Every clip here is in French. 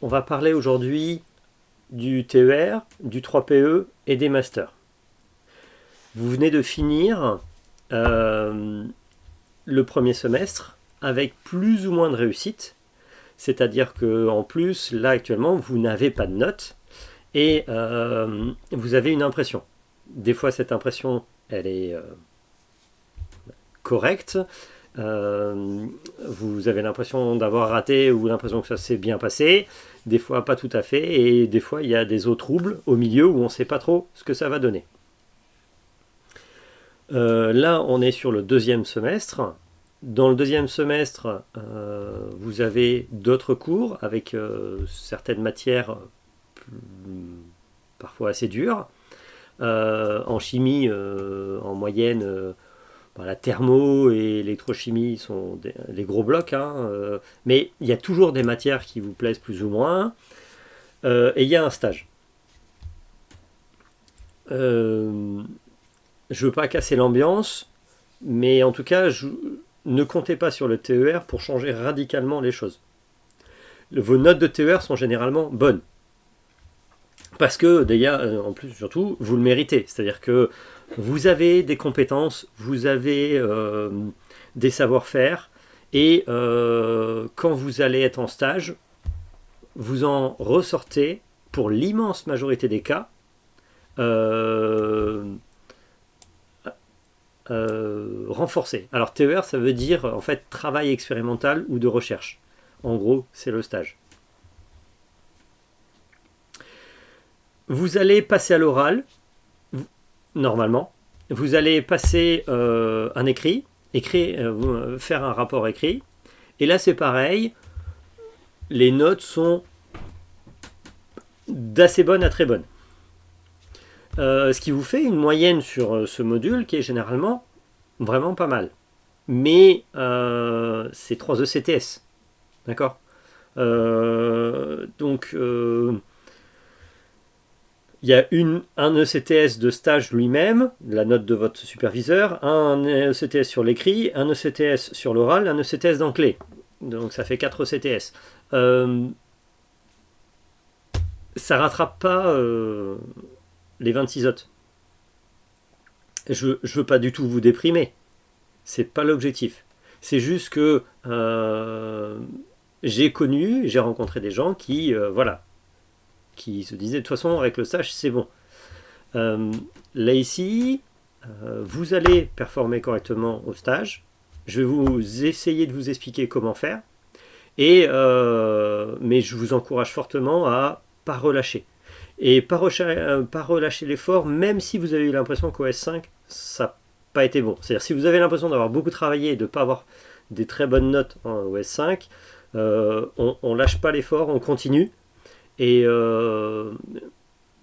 on va parler aujourd'hui du TER, du 3PE et des masters. Vous venez de finir le premier semestre avec plus ou moins de réussite, c'est-à-dire qu'en plus, là actuellement, vous n'avez pas de notes et vous avez une impression. Des fois, cette impression, elle est correcte. Vous avez l'impression d'avoir raté ou l'impression que ça s'est bien passé, des fois pas tout à fait, et des fois il y a des eaux troubles au milieu où on ne sait pas trop ce que ça va donner. Là on est sur le deuxième semestre. Dans le deuxième semestre, vous avez d'autres cours avec certaines matières parfois assez dures. En chimie, en moyenne, la thermo et l'électrochimie sont des gros blocs, mais il y a toujours des matières qui vous plaisent plus ou moins, et il y a un stage. Je ne veux pas casser l'ambiance, mais en tout cas, ne comptez pas sur le TER pour changer radicalement les choses. Vos notes de TER sont généralement bonnes. Parce que, d'ailleurs, en plus, surtout, vous le méritez. C'est-à-dire que vous avez des compétences, vous avez des savoir-faire, et quand vous allez être en stage, vous en ressortez, pour l'immense majorité des cas, renforcé. Alors TER, ça veut dire en fait travail expérimental ou de recherche. En gros, c'est le stage. Vous allez passer à l'oral, normalement. Vous allez passer un écrit, faire un rapport écrit. Et là, c'est pareil. Les notes sont d'assez bonnes à très bonnes. Ce qui vous fait une moyenne sur ce module qui est généralement vraiment pas mal. Mais c'est 3 ECTS. D'accord. Donc, il y a un ECTS de stage lui-même, la note de votre superviseur, un ECTS sur l'écrit, un ECTS sur l'oral, un ECTS d'anglais. Donc ça fait 4 ECTS. Ça rattrape pas les 26 autres. Je veux pas du tout vous déprimer. C'est pas l'objectif. C'est juste que j'ai rencontré des gens qui, qui se disaient de toute façon avec le stage c'est bon. Là ici, vous allez performer correctement au stage. Je vais vous essayer de vous expliquer comment faire. Mais je vous encourage fortement à pas relâcher. Et pas relâcher l'effort, même si vous avez eu l'impression qu'au S5, ça n'a pas été bon. C'est-à-dire si vous avez l'impression d'avoir beaucoup travaillé et de ne pas avoir des très bonnes notes au S5, on lâche pas l'effort, on continue. Et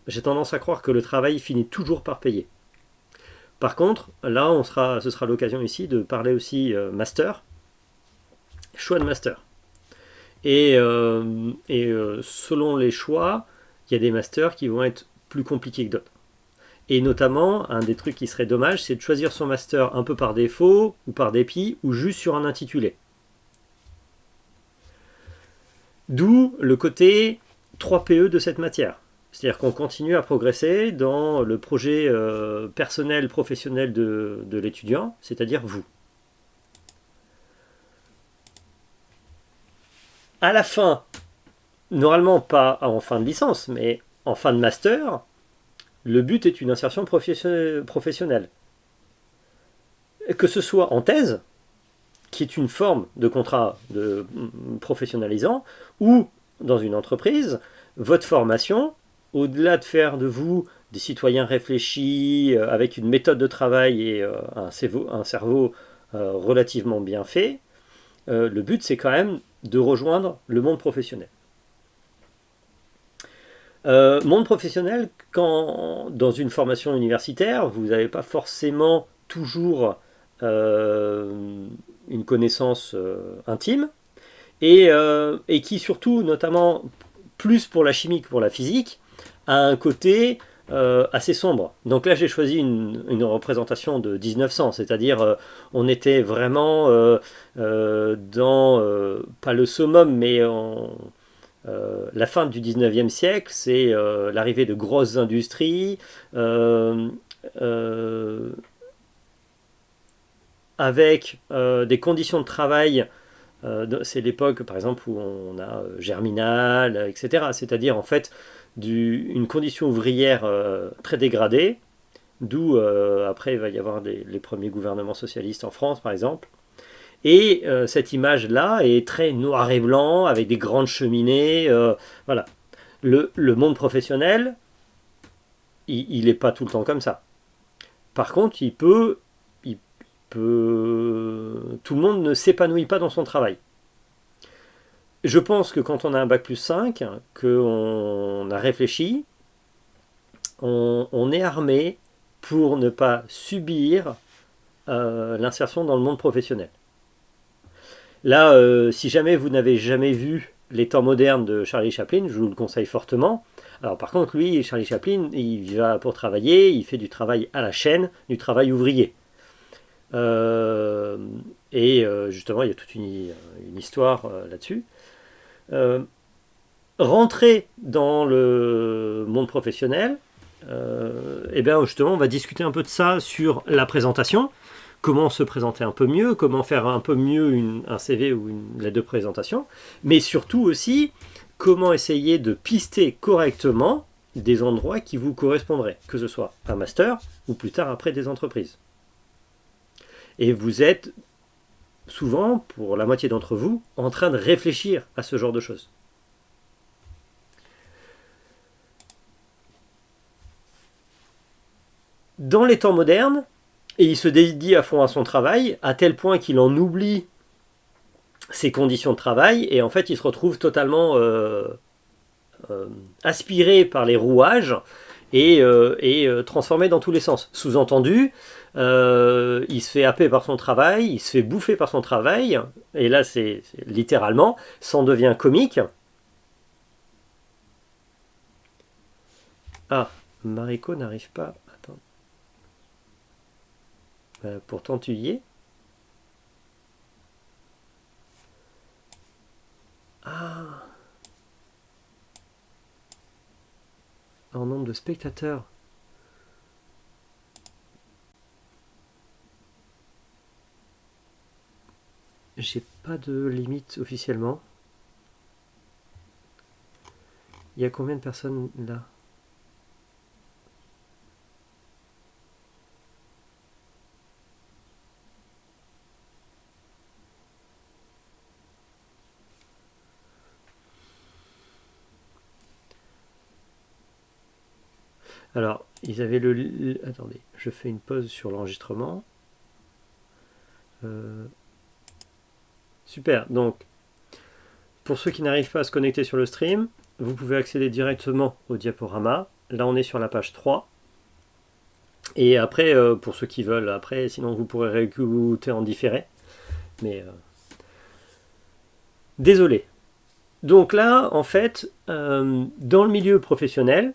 j'ai tendance à croire que le travail finit toujours par payer. Par contre, là, ce sera l'occasion ici de parler aussi master, choix de master. Et selon les choix, il y a des masters qui vont être plus compliqués que d'autres. Et notamment, un des trucs qui serait dommage, c'est de choisir son master un peu par défaut, ou par dépit, ou juste sur un intitulé. D'où le côté 3PE de cette matière. C'est-à-dire qu'on continue à progresser dans le projet personnel, professionnel de l'étudiant, c'est-à-dire vous. À la fin, normalement pas en fin de licence, mais en fin de master, le but est une insertion professionnelle. Que ce soit en thèse, qui est une forme de contrat professionnalisant, ou dans une entreprise, votre formation, au-delà de faire de vous des citoyens réfléchis, avec une méthode de travail et un cerveau relativement bien fait, le but c'est quand même de rejoindre le monde professionnel. Monde professionnel, quand dans une formation universitaire, vous n'avez pas forcément toujours une connaissance intime, et qui surtout, notamment plus pour la chimie que pour la physique, a un côté assez sombre. Donc là j'ai choisi une représentation de 1900, c'est-à-dire on était vraiment dans, pas le summum, mais la fin du 19e siècle, c'est l'arrivée de grosses industries, avec des conditions de travail. C'est l'époque, par exemple, où on a Germinal, etc. C'est-à-dire, en fait, une condition ouvrière très dégradée, d'où, après, il va y avoir les premiers gouvernements socialistes en France, par exemple. Et cette image-là est très noir et blanc, avec des grandes cheminées. Voilà. Le monde professionnel, il n'est pas tout le temps comme ça. Par contre, tout le monde ne s'épanouit pas dans son travail. Je pense que quand on a un bac plus 5, qu'on a réfléchi, on est armé pour ne pas subir l'insertion dans le monde professionnel. Là, si jamais vous n'avez jamais vu Les temps modernes de Charlie Chaplin, je vous le conseille fortement. Alors par contre, lui, Charlie Chaplin, il va pour travailler, il fait du travail à la chaîne, du travail ouvrier. Justement, il y a toute une histoire là-dessus. Rentrer dans le monde professionnel, et bien justement, on va discuter un peu de ça sur la présentation. Comment se présenter un peu mieux, comment faire un peu mieux un CV ou une lettre de présentation, mais surtout aussi comment essayer de pister correctement des endroits qui vous correspondraient, que ce soit un master ou plus tard après des entreprises. Et vous êtes souvent, pour la moitié d'entre vous, en train de réfléchir à ce genre de choses. Dans les temps modernes, et il se dédie à fond à son travail, à tel point qu'il en oublie ses conditions de travail, et en fait il se retrouve totalement aspiré par les rouages et transformé dans tous les sens. Sous-entendu, il se fait happer par son travail, il se fait bouffer par son travail, et là c'est littéralement, s'en devient comique. Ah, Mariko n'arrive pas. Attends. Pourtant tu y es. Ah. En nombre de spectateurs. J'ai pas de limite officiellement. Il y a combien de personnes là? Alors, ils avaient attendez, je fais une pause sur l'enregistrement. Super, donc, pour ceux qui n'arrivent pas à se connecter sur le stream, vous pouvez accéder directement au diaporama. Là, on est sur la page 3. Et après, pour ceux qui veulent, après, sinon vous pourrez réécouter en différé. Mais, désolé. Donc là, en fait, dans le milieu professionnel,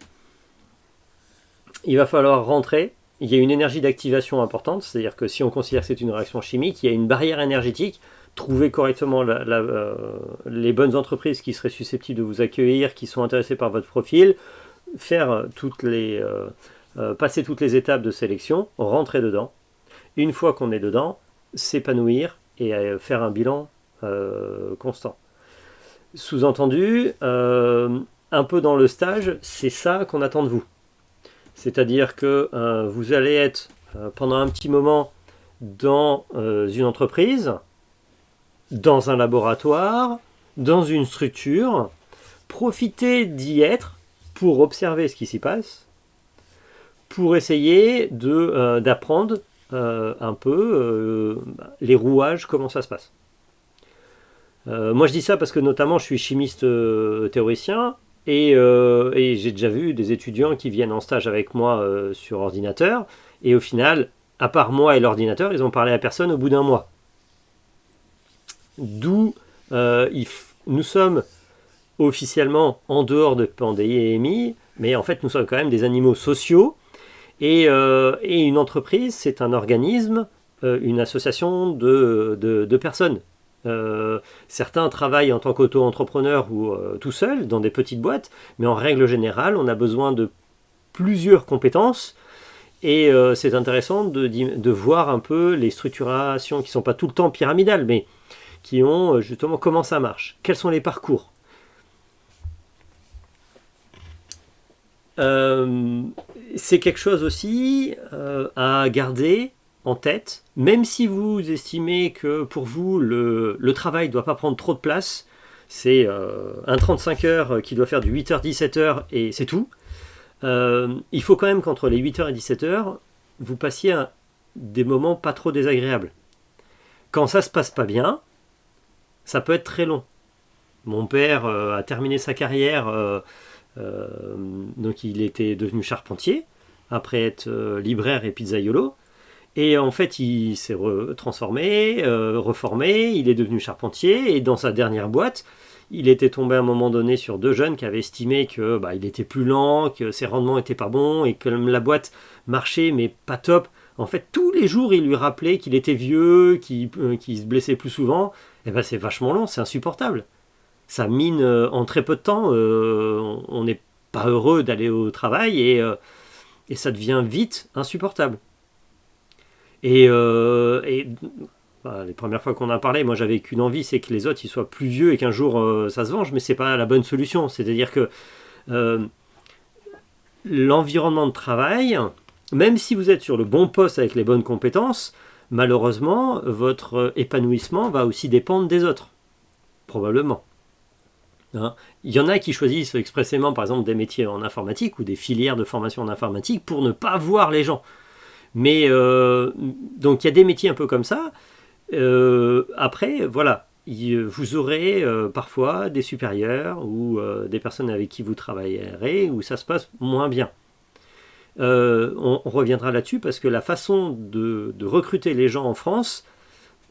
il va falloir rentrer. Il y a une énergie d'activation importante, c'est-à-dire que si on considère que c'est une réaction chimique, il y a une barrière énergétique. Trouver correctement les bonnes entreprises qui seraient susceptibles de vous accueillir, qui sont intéressées par votre profil, faire passer toutes les étapes de sélection, rentrer dedans. Une fois qu'on est dedans, s'épanouir et faire un bilan constant. Sous-entendu, un peu dans le stage, c'est ça qu'on attend de vous. C'est-à-dire que vous allez être pendant un petit moment dans une entreprise, dans un laboratoire, dans une structure, profitez d'y être pour observer ce qui s'y passe, pour essayer d'apprendre un peu les rouages, comment ça se passe. Moi je dis ça parce que notamment je suis chimiste théoricien, et j'ai déjà vu des étudiants qui viennent en stage avec moi sur ordinateur, et au final, à part moi et l'ordinateur, ils ont parlé à personne au bout d'un mois. D'où nous sommes officiellement en dehors de pandémie, mais en fait nous sommes quand même des animaux sociaux, et une entreprise, c'est un organisme, une association de personnes Certains travaillent en tant qu'auto-entrepreneur ou tout seul dans des petites boîtes, mais en règle générale, on a besoin de plusieurs compétences. Et c'est intéressant de voir un peu les structurations qui ne sont pas tout le temps pyramidales, mais qui ont justement comment ça marche, quels sont les parcours. C'est quelque chose aussi à garder en tête, même si vous estimez que pour vous le travail ne doit pas prendre trop de place, c'est un 35 heures qui doit faire du 8h-17h et c'est tout. Il faut quand même qu'entre les 8h et 17h, vous passiez des moments pas trop désagréables. Quand ça se passe pas bien, ça peut être très long. Mon père a terminé sa carrière, donc il était devenu charpentier, après être libraire et pizzaïolo. Et en fait, il s'est transformé, reformé, il est devenu charpentier, et dans sa dernière boîte, il était tombé à un moment donné sur 2 jeunes qui avaient estimé que il était plus lent, que ses rendements étaient pas bons, et que la boîte marchait, mais pas top. En fait, tous les jours, il lui rappelait qu'il était vieux, qu'il se blessait plus souvent. Et c'est vachement long, c'est insupportable. Ça mine en très peu de temps, on n'est pas heureux d'aller au travail, et ça devient vite insupportable. Et les premières fois qu'on a parlé, moi j'avais qu'une envie, c'est que les autres ils soient plus vieux et qu'un jour ça se venge, mais c'est pas la bonne solution. C'est-à-dire que l'environnement de travail, même si vous êtes sur le bon poste avec les bonnes compétences, malheureusement votre épanouissement va aussi dépendre des autres, probablement. Il y en a qui choisissent expressément par exemple des métiers en informatique ou des filières de formation en informatique pour ne pas voir les gens. Mais donc il y a des métiers un peu comme ça. Après, voilà, vous aurez parfois des supérieurs ou des personnes avec qui vous travaillerez où ça se passe moins bien. On reviendra là-dessus parce que la façon de recruter les gens en France,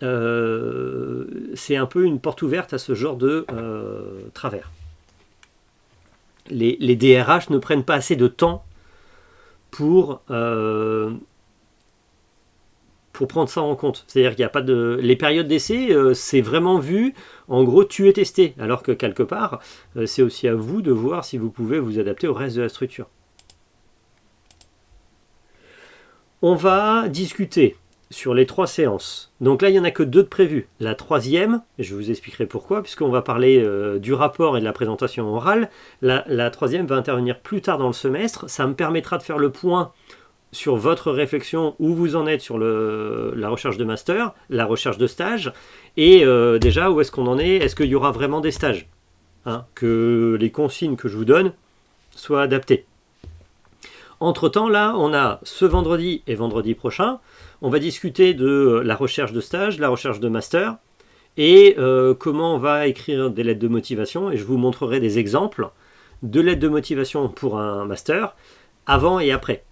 c'est un peu une porte ouverte à ce genre de travers. Les DRH ne prennent pas assez de temps pour prendre ça en compte. C'est-à-dire qu'il n'y a pas de... Les périodes d'essai, c'est vraiment vu, en gros, tu es testé. Alors que quelque part, c'est aussi à vous de voir si vous pouvez vous adapter au reste de la structure. On va discuter sur les 3 séances. Donc là, il n'y en a que 2 de prévues. La 3e, je vous expliquerai pourquoi, puisqu'on va parler du rapport et de la présentation orale. La 3e va intervenir plus tard dans le semestre. Ça me permettra de faire le point sur votre réflexion, où vous en êtes sur la recherche de master, la recherche de stage, et déjà où est-ce qu'on en est, est-ce qu'il y aura vraiment des stages, que les consignes que je vous donne soient adaptées. Entre-temps, là, on a ce vendredi et vendredi prochain, on va discuter de la recherche de stage, la recherche de master, et comment on va écrire des lettres de motivation, et je vous montrerai des exemples de lettres de motivation pour un master, avant et après.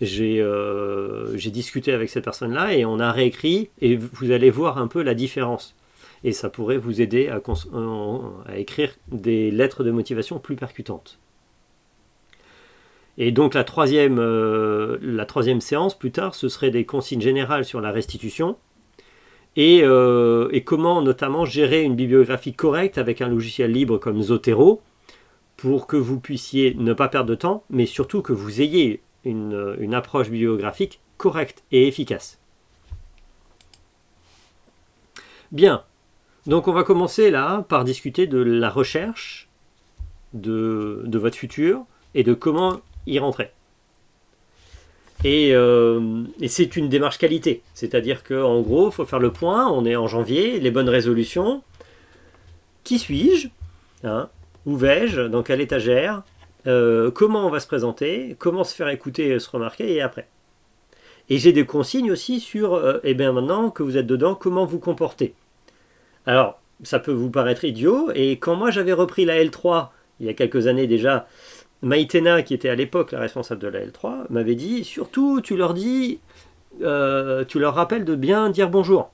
J'ai discuté avec cette personne-là et on a réécrit et vous allez voir un peu la différence. Et ça pourrait vous aider à écrire des lettres de motivation plus percutantes. Et donc la troisième séance, plus tard, ce serait des consignes générales sur la restitution et comment notamment gérer une bibliographie correcte avec un logiciel libre comme Zotero pour que vous puissiez ne pas perdre de temps, mais surtout que vous ayez une approche bibliographique correcte et efficace. Bien, donc on va commencer là par discuter de la recherche de votre futur et de comment y rentrer. Et c'est une démarche qualité, c'est-à-dire qu'en gros, il faut faire le point, on est en janvier, les bonnes résolutions. Qui suis-je ? Où vais-je ? Dans quelle étagère ? Comment on va se présenter, comment se faire écouter et se remarquer, et après. Et j'ai des consignes aussi sur, maintenant que vous êtes dedans, comment vous comporter. Alors, ça peut vous paraître idiot, et quand moi j'avais repris la L3, il y a quelques années déjà, Maïtena, qui était à l'époque la responsable de la L3, m'avait dit, surtout tu leur dis, tu leur rappelles de bien dire bonjour.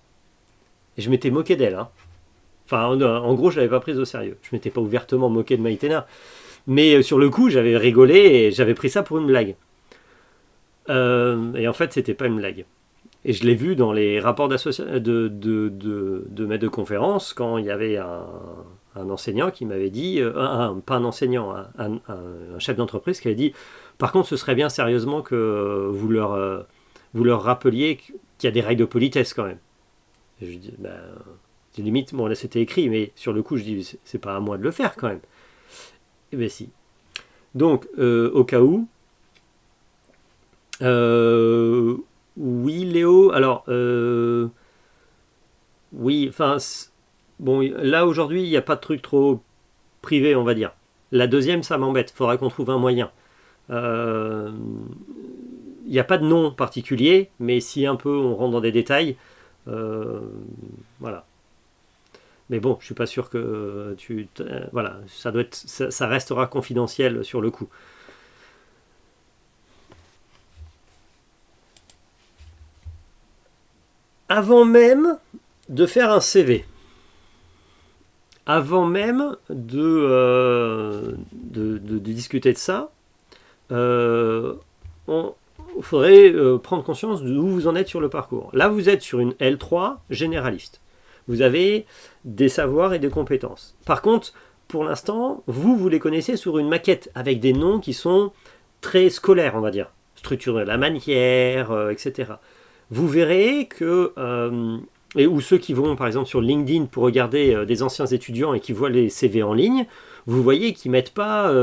Et je m'étais moqué d'elle. Enfin, en gros, je l'avais pas prise au sérieux. Je m'étais pas ouvertement moqué de Maïtena. Mais sur le coup, j'avais rigolé et j'avais pris ça pour une blague. Et en fait, c'était pas une blague. Et je l'ai vu dans les rapports de maître de conférence, quand il y avait un enseignant qui m'avait dit, pas un enseignant, un chef d'entreprise qui avait dit, par contre ce serait bien sérieusement que vous leur rappeliez qu'il y a des règles de politesse quand même. Et je dis, ben, limite, bon là c'était écrit, mais sur le coup je dis, c'est pas à moi de le faire quand même. Et bien si. Donc, au cas où, oui Léo, alors, oui, enfin, bon, là aujourd'hui il n'y a pas de truc trop privé, on va dire. La deuxième, ça m'embête, il faudra qu'on trouve un moyen. Il n'y a pas de nom particulier, mais si un peu on rentre dans des détails, voilà. Mais bon, je suis pas sûr que voilà, ça restera confidentiel sur le coup. Avant même de faire un CV, avant même de discuter de ça, il faudrait prendre conscience d'où vous en êtes sur le parcours. Là, vous êtes sur une L3 généraliste. Vous avez des savoirs et des compétences. Par contre, pour l'instant, vous les connaissez sur une maquette avec des noms qui sont très scolaires, on va dire. Structure de la manière, etc. Vous verrez que, ou ceux qui vont par exemple sur LinkedIn pour regarder des anciens étudiants et qui voient les CV en ligne, vous voyez qu'ils mettent pas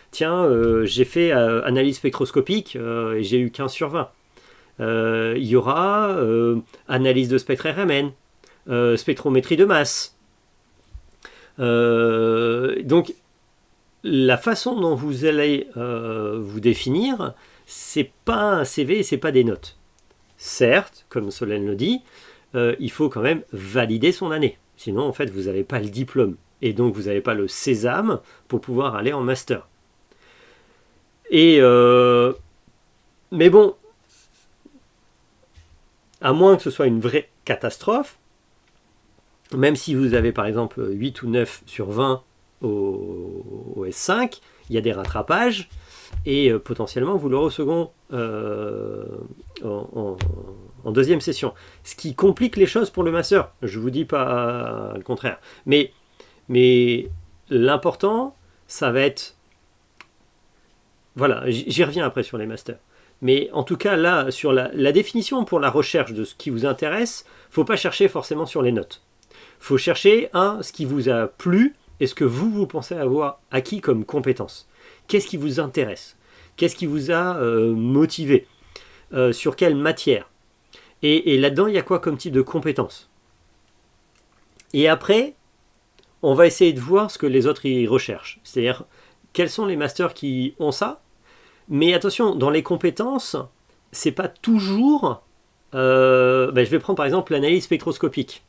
tiens, j'ai fait analyse spectroscopique et j'ai eu 15 sur 20. Il y aura analyse de spectre RMN, spectrométrie de masse. Donc la façon dont vous allez vous définir, c'est pas un CV, c'est pas des notes. Certes, comme Solène le dit, il faut quand même valider son année. Sinon, en fait, vous n'avez pas le diplôme. Et donc, vous n'avez pas le sésame pour pouvoir aller en master. Et mais bon, à moins que ce soit une vraie catastrophe, même si vous avez par exemple 8 ou 9 sur 20 au S5, il y a des rattrapages et potentiellement vous l'aurez au second en deuxième session. Ce qui complique les choses pour le master. Je ne vous dis pas le contraire. Mais l'important, ça va être... Voilà, j'y reviens après sur les masters. Mais en tout cas, là, sur la définition pour la recherche de ce qui vous intéresse, il ne faut pas chercher forcément sur les notes. Il faut chercher, ce qui vous a plu et ce que vous pensez avoir acquis comme compétence. Qu'est-ce qui vous intéresse? Qu'est-ce qui vous a motivé? Sur quelle matière? Et là-dedans, il y a quoi comme type de compétences? Et après, on va essayer de voir ce que les autres y recherchent. C'est-à-dire, quels sont les masters qui ont ça? Mais attention, dans les compétences, c'est pas toujours... je vais prendre par exemple l'analyse spectroscopique.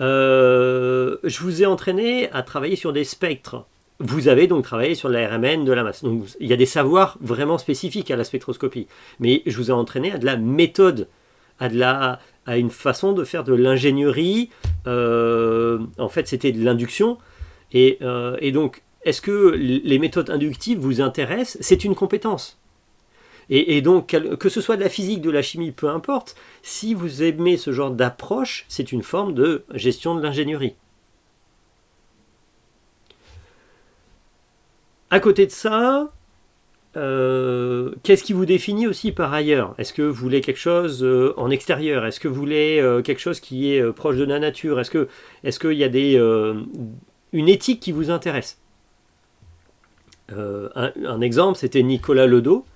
Je vous ai entraîné à travailler sur des spectres. Vous avez donc travaillé sur la RMN de la masse. Donc, il y a des savoirs vraiment spécifiques à la spectroscopie. Mais je vous ai entraîné à de la méthode, à une façon de faire de l'ingénierie. En fait, c'était de l'induction. Et donc, est-ce que les méthodes inductives vous intéressent? C'est une compétence. Et donc, que ce soit de la physique, de la chimie, peu importe, si vous aimez ce genre d'approche, c'est une forme de gestion de l'ingénierie. À côté de ça, qu'est-ce qui vous définit aussi par ailleurs? Est-ce que vous voulez quelque chose en extérieur? Est-ce que vous voulez quelque chose qui est proche de la nature? Est-ce qu'il y a une éthique qui vous intéresse? Un exemple, c'était Nicolas Ledoux,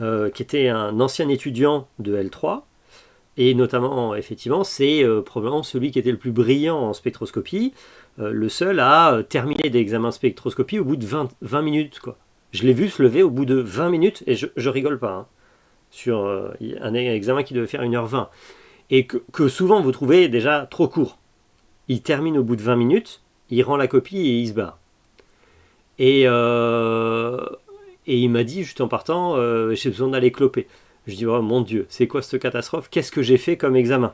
qui était un ancien étudiant de L3, et notamment, effectivement, c'est probablement celui qui était le plus brillant en spectroscopie, le seul à terminer des examens de spectroscopie au bout de 20 minutes, quoi. Je l'ai vu se lever au bout de 20 minutes, et je rigole pas, hein, sur un examen qui devait faire 1h20, et que souvent vous trouvez déjà trop court. Il termine au bout de 20 minutes, il rend la copie et il se barre. Et il m'a dit, juste en partant, j'ai besoin d'aller cloper. Je dis, oh mon Dieu, c'est quoi cette catastrophe? Qu'est-ce que j'ai fait comme examen?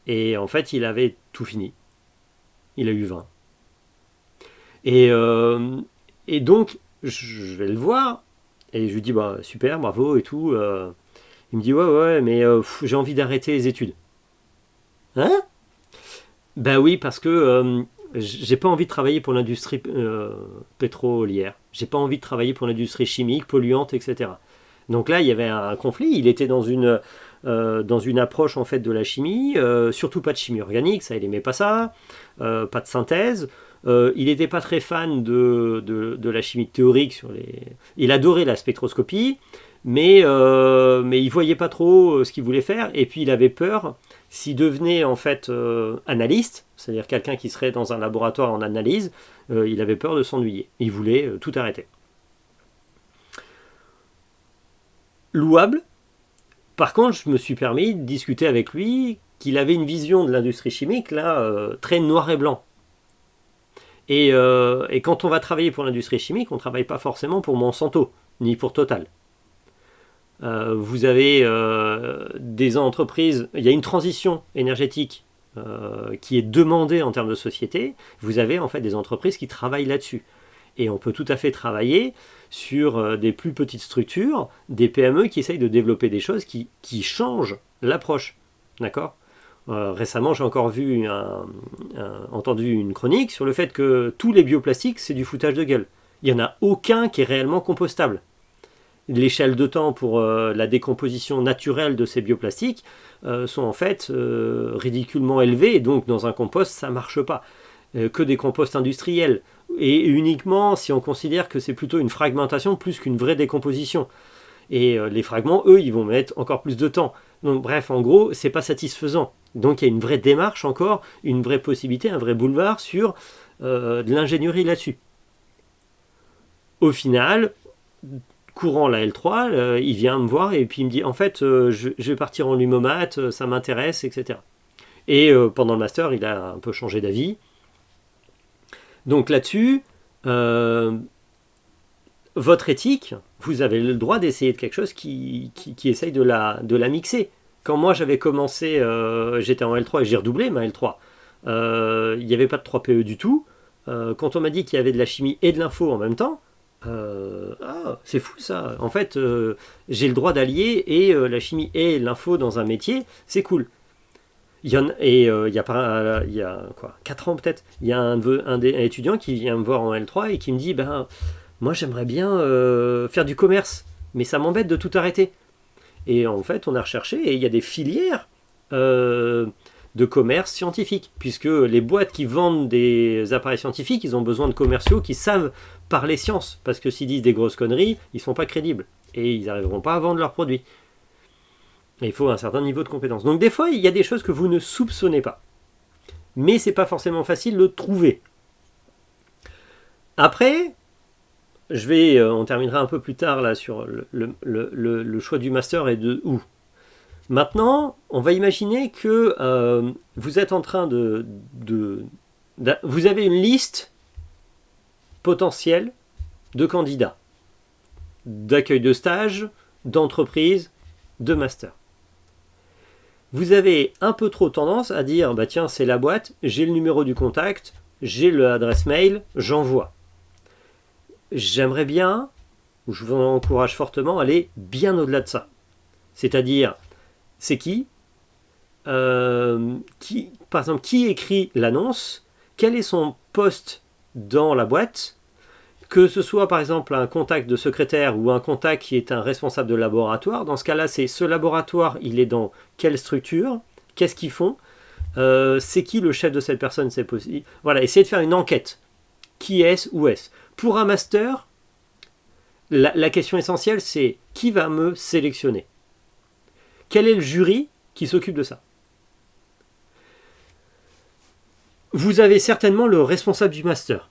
Et en fait, il avait tout fini. Il a eu 20. Et donc, je vais le voir, et je lui dis, bah, super, bravo et tout. Il me dit, ouais, mais j'ai envie d'arrêter les études. Hein? Ben oui, parce que j'ai pas envie de travailler pour l'industrie pétrolière. J'ai pas envie de travailler pour l'industrie chimique, polluante, etc. Donc là, il y avait un conflit. Il était dans une approche en fait de la chimie, surtout pas de chimie organique, ça, il aimait pas ça, pas de synthèse. Il n'était pas très fan de la chimie théorique Il adorait la spectroscopie, mais il voyait pas trop ce qu'il voulait faire. Et puis il avait peur s'il devenait en fait analyste, c'est-à-dire quelqu'un qui serait dans un laboratoire en analyse, il avait peur de s'ennuyer. Il voulait tout arrêter. Louable. Par contre, je me suis permis de discuter avec lui qu'il avait une vision de l'industrie chimique là très noir et blanc. Et quand on va travailler pour l'industrie chimique, on ne travaille pas forcément pour Monsanto, ni pour Total. Vous avez des entreprises, il y a une transition énergétique qui est demandée en termes de société. Vous avez en fait des entreprises qui travaillent là-dessus. Et on peut tout à fait travailler sur des plus petites structures, des PME qui essayent de développer des choses qui changent l'approche. D'accord ? Récemment, j'ai encore entendu une chronique sur le fait que tous les bioplastiques, c'est du foutage de gueule. Il n'y en a aucun qui est réellement compostable. L'échelle de temps pour la décomposition naturelle de ces bioplastiques sont en fait ridiculement élevées, et donc dans un compost, ça ne marche pas. Que des composts industriels, et uniquement si on considère que c'est plutôt une fragmentation plus qu'une vraie décomposition. Et les fragments, eux, ils vont mettre encore plus de temps. Donc bref, en gros, c'est pas satisfaisant. Donc il y a une vraie démarche encore, une vraie possibilité, un vrai boulevard sur de l'ingénierie là-dessus. Au final, courant la L3, il vient me voir et puis il me dit, en fait, je vais partir en lumomate, ça m'intéresse, etc. Et pendant le master, il a un peu changé d'avis. Donc là-dessus, votre éthique, vous avez le droit d'essayer de quelque chose qui essaye de la mixer. Quand moi j'avais commencé, j'étais en L3 et j'ai redoublé ma L3, il n'y avait pas de 3PE du tout. Quand on m'a dit qu'il y avait de la chimie et de l'info en même temps, c'est fou ça. En fait, j'ai le droit d'allier et la chimie et l'info dans un métier, c'est cool. Il y a 4 ans peut-être, il y a un étudiant qui vient me voir en L3 et qui me dit, moi j'aimerais bien faire du commerce, mais ça m'embête de tout arrêter. Et en fait, on a recherché et il y a des filières de commerce scientifique, puisque les boîtes qui vendent des appareils scientifiques, ils ont besoin de commerciaux qui savent parler science, parce que s'ils disent des grosses conneries, ils ne sont pas crédibles, et ils n'arriveront pas à vendre leurs produits. Et il faut un certain niveau de compétence. Donc des fois, il y a des choses que vous ne soupçonnez pas, mais c'est pas forcément facile de trouver. Après, on terminera un peu plus tard là sur le choix du master et de où. Maintenant, on va imaginer que vous êtes en train vous avez une liste potentielle de candidats, d'accueil de stage, d'entreprise, de master. Vous avez un peu trop tendance à dire, tiens, c'est la boîte, j'ai le numéro du contact, j'ai l'adresse mail, j'envoie. J'aimerais bien, ou je vous encourage fortement, aller bien au-delà de ça. C'est-à-dire, c'est qui, par exemple, qui écrit l'annonce, quel est son poste dans la boîte, que ce soit par exemple un contact de secrétaire ou un contact qui est un responsable de laboratoire. Dans ce cas-là, c'est ce laboratoire, il est dans quelle structure, qu'est-ce qu'ils font, c'est qui le chef de cette personne, c'est possible. Voilà, essayez de faire une enquête. Qui est-ce, où est-ce. Pour un master, la question essentielle, c'est qui va me sélectionner? Quel est le jury qui s'occupe de ça? Vous avez certainement le responsable du master,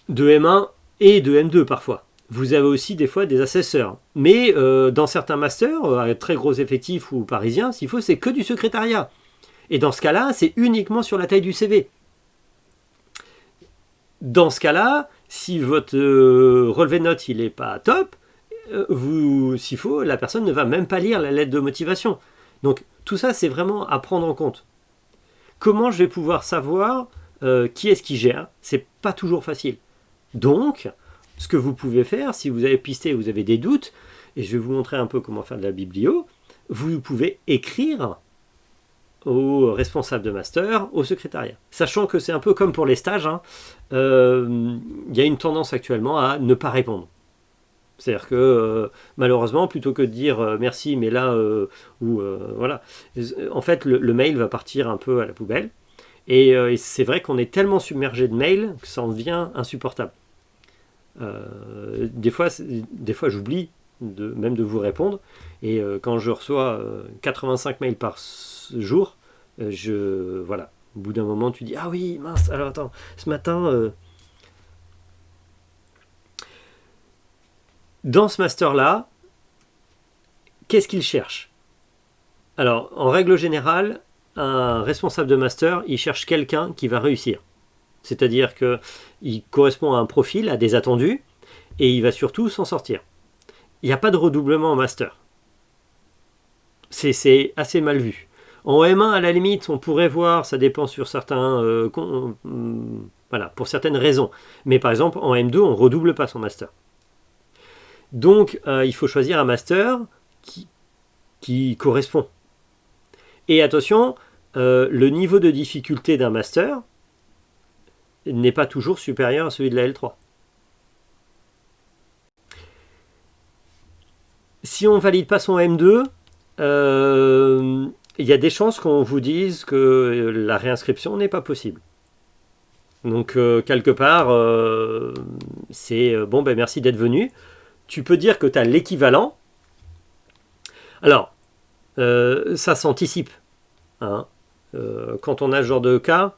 de M1 et de M2 parfois. Vous avez aussi des fois des assesseurs. Mais dans certains masters, avec très gros effectifs ou parisiens, s'il faut, c'est que du secrétariat. Et dans ce cas-là, c'est uniquement sur la taille du CV. Dans ce cas-là, si votre relevé de notes il n'est pas top, s'il faut, la personne ne va même pas lire la lettre de motivation. Donc tout ça, c'est vraiment à prendre en compte. Comment je vais pouvoir savoir qui est-ce qui gère? C'est pas toujours facile. Donc, ce que vous pouvez faire, si vous avez pisté, vous avez des doutes, et je vais vous montrer un peu comment faire de la biblio, vous pouvez écrire au responsable de master, au secrétariat. Sachant que c'est un peu comme pour les stages, hein, y a une tendance actuellement à ne pas répondre. C'est-à-dire que malheureusement, plutôt que de dire merci, mais là, voilà, en fait, le mail va partir un peu à la poubelle. Et c'est vrai qu'on est tellement submergé de mails que ça en devient insupportable. Des fois j'oublie même de vous répondre. Et quand je reçois 85 mails par jour, voilà. Au bout d'un moment, tu dis ah oui, mince, alors attends, ce matin. Dans ce master-là, qu'est-ce qu'il cherche? Alors, en règle générale, un responsable de master, il cherche quelqu'un qui va réussir. C'est-à-dire qu'il correspond à un profil, à des attendus, et il va surtout s'en sortir. Il n'y a pas de redoublement en master. C'est assez mal vu. En M1, à la limite, on pourrait voir, ça dépend sur certains... voilà, pour certaines raisons. Mais par exemple, en M2, on ne redouble pas son master. Donc, il faut choisir un master qui correspond. Et attention, le niveau de difficulté d'un master n'est pas toujours supérieur à celui de la L3. Si on ne valide pas son M2, il y a des chances qu'on vous dise que la réinscription n'est pas possible. Donc, quelque part, c'est bon, ben merci d'être venu. Tu peux dire que tu as l'équivalent. Alors, ça s'anticipe. Hein. Quand on a ce genre de cas,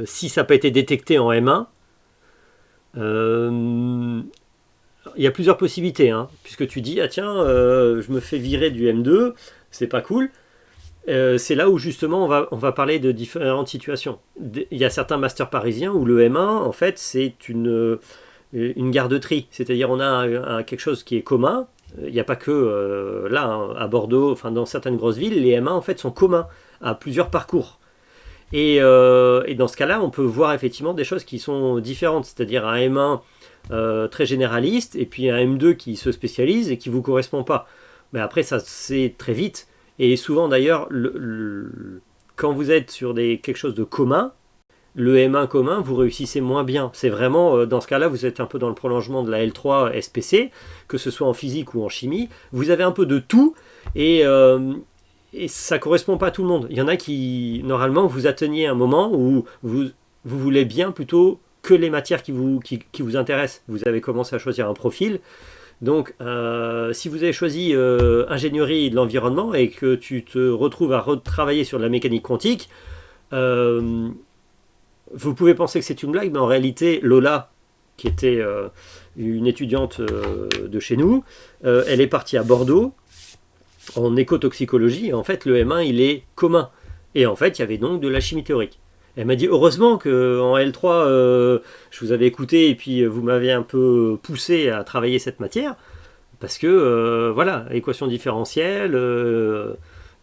si ça n'a pas été détecté en M1, il y a plusieurs possibilités. Hein, puisque tu dis, ah tiens, je me fais virer du M2, c'est pas cool. C'est là où justement on va parler de différentes situations. Il y a certains masters parisiens où le M1, en fait, c'est une garde-tri. C'est-à-dire on a quelque chose qui est commun. Il n'y a pas que là, hein, à Bordeaux, enfin dans certaines grosses villes, les M1 en fait sont communs à plusieurs parcours. Et dans ce cas-là, on peut voir effectivement des choses qui sont différentes. C'est-à-dire un M1 très généraliste et puis un M2 qui se spécialise et qui ne vous correspond pas. Mais après, ça c'est très vite. Et souvent d'ailleurs, quand vous êtes sur quelque chose de commun, le M1 commun, vous réussissez moins bien. C'est vraiment, dans ce cas-là, vous êtes un peu dans le prolongement de la L3 SPC, que ce soit en physique ou en chimie. Vous avez un peu de tout et ça ne correspond pas à tout le monde. Il y en a qui, normalement, vous atteignez un moment où vous voulez bien plutôt que les matières qui vous intéressent. Vous avez commencé à choisir un profil. Donc, si vous avez choisi ingénierie de l'environnement et que tu te retrouves à retravailler sur de la mécanique quantique, vous pouvez penser que c'est une blague, mais en réalité, Lola, qui était une étudiante de chez nous, elle est partie à Bordeaux en écotoxicologie. Et en fait, le M1, il est commun. Et en fait, il y avait donc de la chimie théorique. Elle m'a dit, heureusement qu'en L3, je vous avais écouté et puis vous m'avez un peu poussé à travailler cette matière. Parce que, voilà, équation différentielle,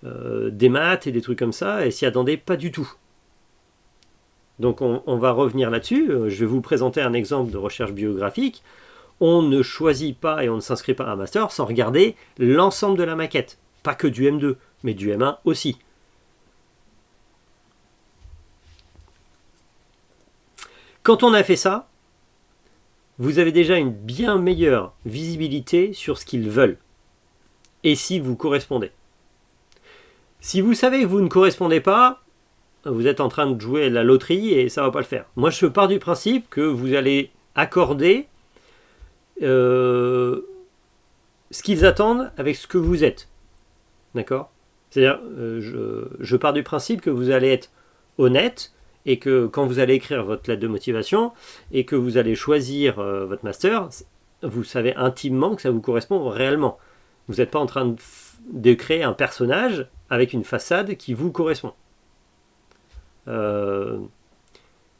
des maths et des trucs comme ça, elle s'y attendait pas du tout. Donc on va revenir là-dessus. Je vais vous présenter un exemple de recherche biographique. On ne choisit pas et on ne s'inscrit pas à un master sans regarder l'ensemble de la maquette. Pas que du M2, mais du M1 aussi. Quand on a fait ça, vous avez déjà une bien meilleure visibilité sur ce qu'ils veulent. Et si vous correspondez. Si vous savez que vous ne correspondez pas, vous êtes en train de jouer à la loterie et ça ne va pas le faire. Moi, je pars du principe que vous allez accorder ce qu'ils attendent avec ce que vous êtes. D'accord? C'est-à-dire, je pars du principe que vous allez être honnête et que quand vous allez écrire votre lettre de motivation et que vous allez choisir votre master, vous savez intimement que ça vous correspond réellement. Vous n'êtes pas en train de créer un personnage avec une façade qui vous correspond. Il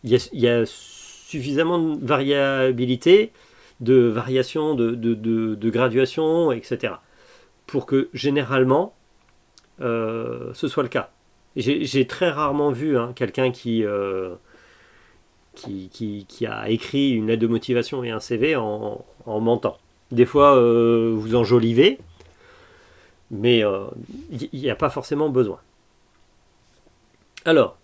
y a suffisamment de variabilité, de variation, de graduation, etc. pour que généralement ce soit le cas. J'ai très rarement vu quelqu'un qui a écrit une lettre de motivation et un CV en mentant. Des fois, vous enjolivez, Mais il n'y a pas forcément besoin. Alors,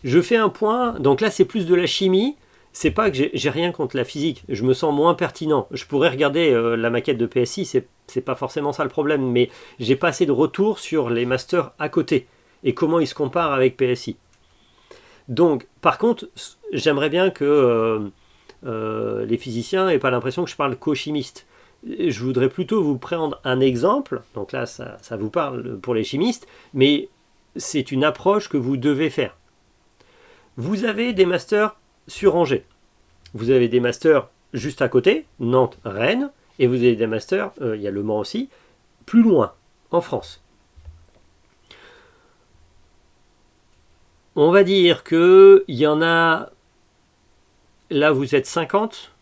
je fais un point. Donc là, c'est plus de la chimie. C'est pas que j'ai rien contre la physique. Je me sens moins pertinent. Je pourrais regarder la maquette de PSI. C'est pas forcément ça le problème. Mais j'ai pas assez de retours sur les masters à côté et comment ils se comparent avec PSI. Donc, par contre, j'aimerais bien que les physiciens n'aient pas l'impression que je parle co-chimiste. Je voudrais plutôt vous prendre un exemple. Donc là, ça vous parle pour les chimistes, mais c'est une approche que vous devez faire. Vous avez des masters sur Angers. Vous avez des masters juste à côté, Nantes, Rennes, et vous avez des masters, il y a Le Mans aussi, plus loin, en France. On va dire qu'il y en a, là vous êtes 50,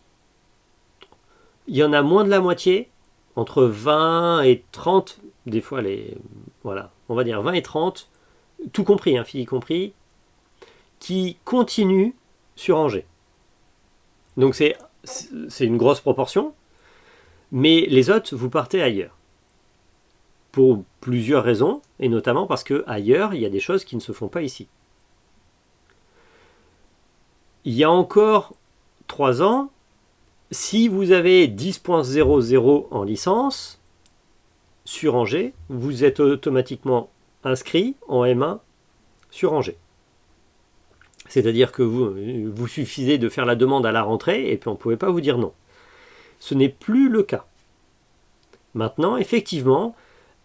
il y en a moins de la moitié, entre 20 et 30, des fois voilà, on va dire 20 et 30, tout compris, filles compris, qui continuent sur Angers. Donc c'est une grosse proportion, mais les autres, vous partez ailleurs. Pour plusieurs raisons, et notamment parce que ailleurs, il y a des choses qui ne se font pas ici. Il y a encore 3 ans, si vous avez 10.00 en licence, sur Angers, vous êtes automatiquement inscrit en M1 sur Angers. C'est-à-dire que vous suffisait de faire la demande à la rentrée et puis on ne pouvait pas vous dire non. Ce n'est plus le cas. Maintenant, effectivement,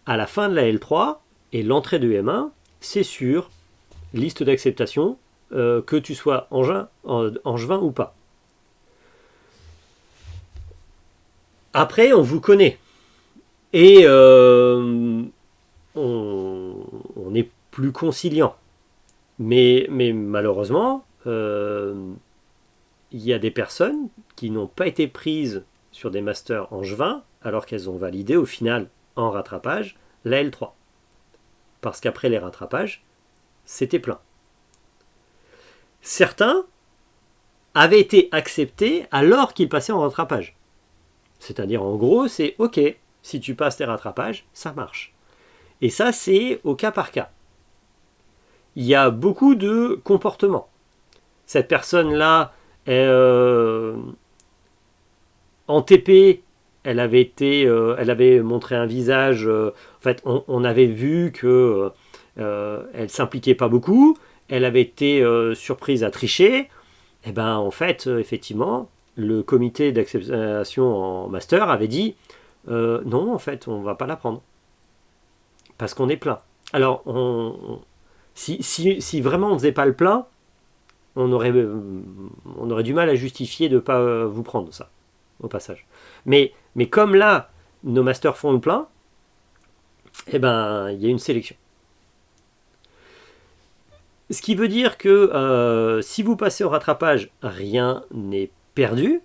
à la fin de la L3 et l'entrée de M1, c'est sur liste d'acceptation, que tu sois angevin ou pas. Après, on vous connaît. Et on est plus conciliant. Mais malheureusement, il y a des personnes qui n'ont pas été prises sur des masters angevins alors qu'elles ont validé au final en rattrapage la L3. Parce qu'après les rattrapages, c'était plein. Certains avaient été acceptés alors qu'ils passaient en rattrapage. C'est-à-dire, en gros, c'est OK, si tu passes tes rattrapages, ça marche. Et ça, c'est au cas par cas. Il y a beaucoup de comportements. Cette personne-là, en TP, elle avait montré un visage. En fait, on avait vu que elle s'impliquait pas beaucoup. Elle avait été surprise à tricher. Et ben, en fait, effectivement, le comité d'acceptation en master avait dit non, en fait, on va pas la prendre parce qu'on est plein. Alors, si vraiment on ne faisait pas le plein, on aurait du mal à justifier de ne pas vous prendre ça, au passage. Mais comme là, nos masters font le plein, eh ben, il y a une sélection. Ce qui veut dire que si vous passez au rattrapage, rien n'est perdu,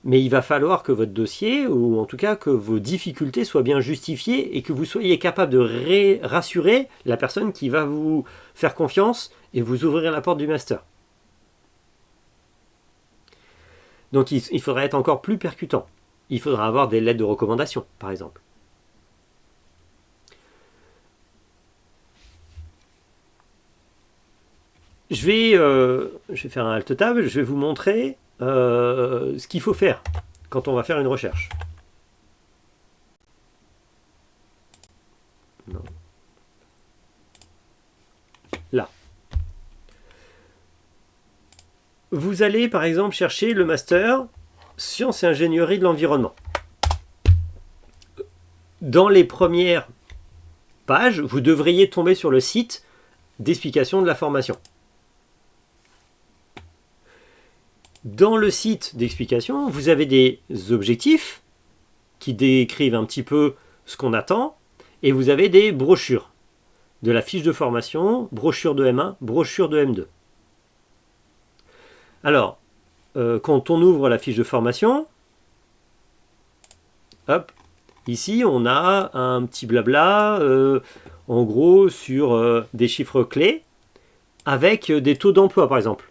mais il va falloir que votre dossier, ou en tout cas que vos difficultés soient bien justifiées et que vous soyez capable de rassurer la personne qui va vous faire confiance et vous ouvrir la porte du master. Donc il faudra être encore plus percutant. Il faudra avoir des lettres de recommandation, par exemple. Je vais faire un alt tab, je vais vous montrer ce qu'il faut faire quand on va faire une recherche. Non. Là. Vous allez par exemple chercher le master Sciences et ingénierie de l'environnement. Dans les premières pages, vous devriez tomber sur le site d'explication de la formation. Dans le site d'explication, vous avez des objectifs qui décrivent un petit peu ce qu'on attend, et vous avez des brochures. De la fiche de formation, brochure de M1, brochure de M2. Alors, quand on ouvre la fiche de formation, hop, ici on a un petit blabla, en gros sur des chiffres clés, avec des taux d'emploi par exemple.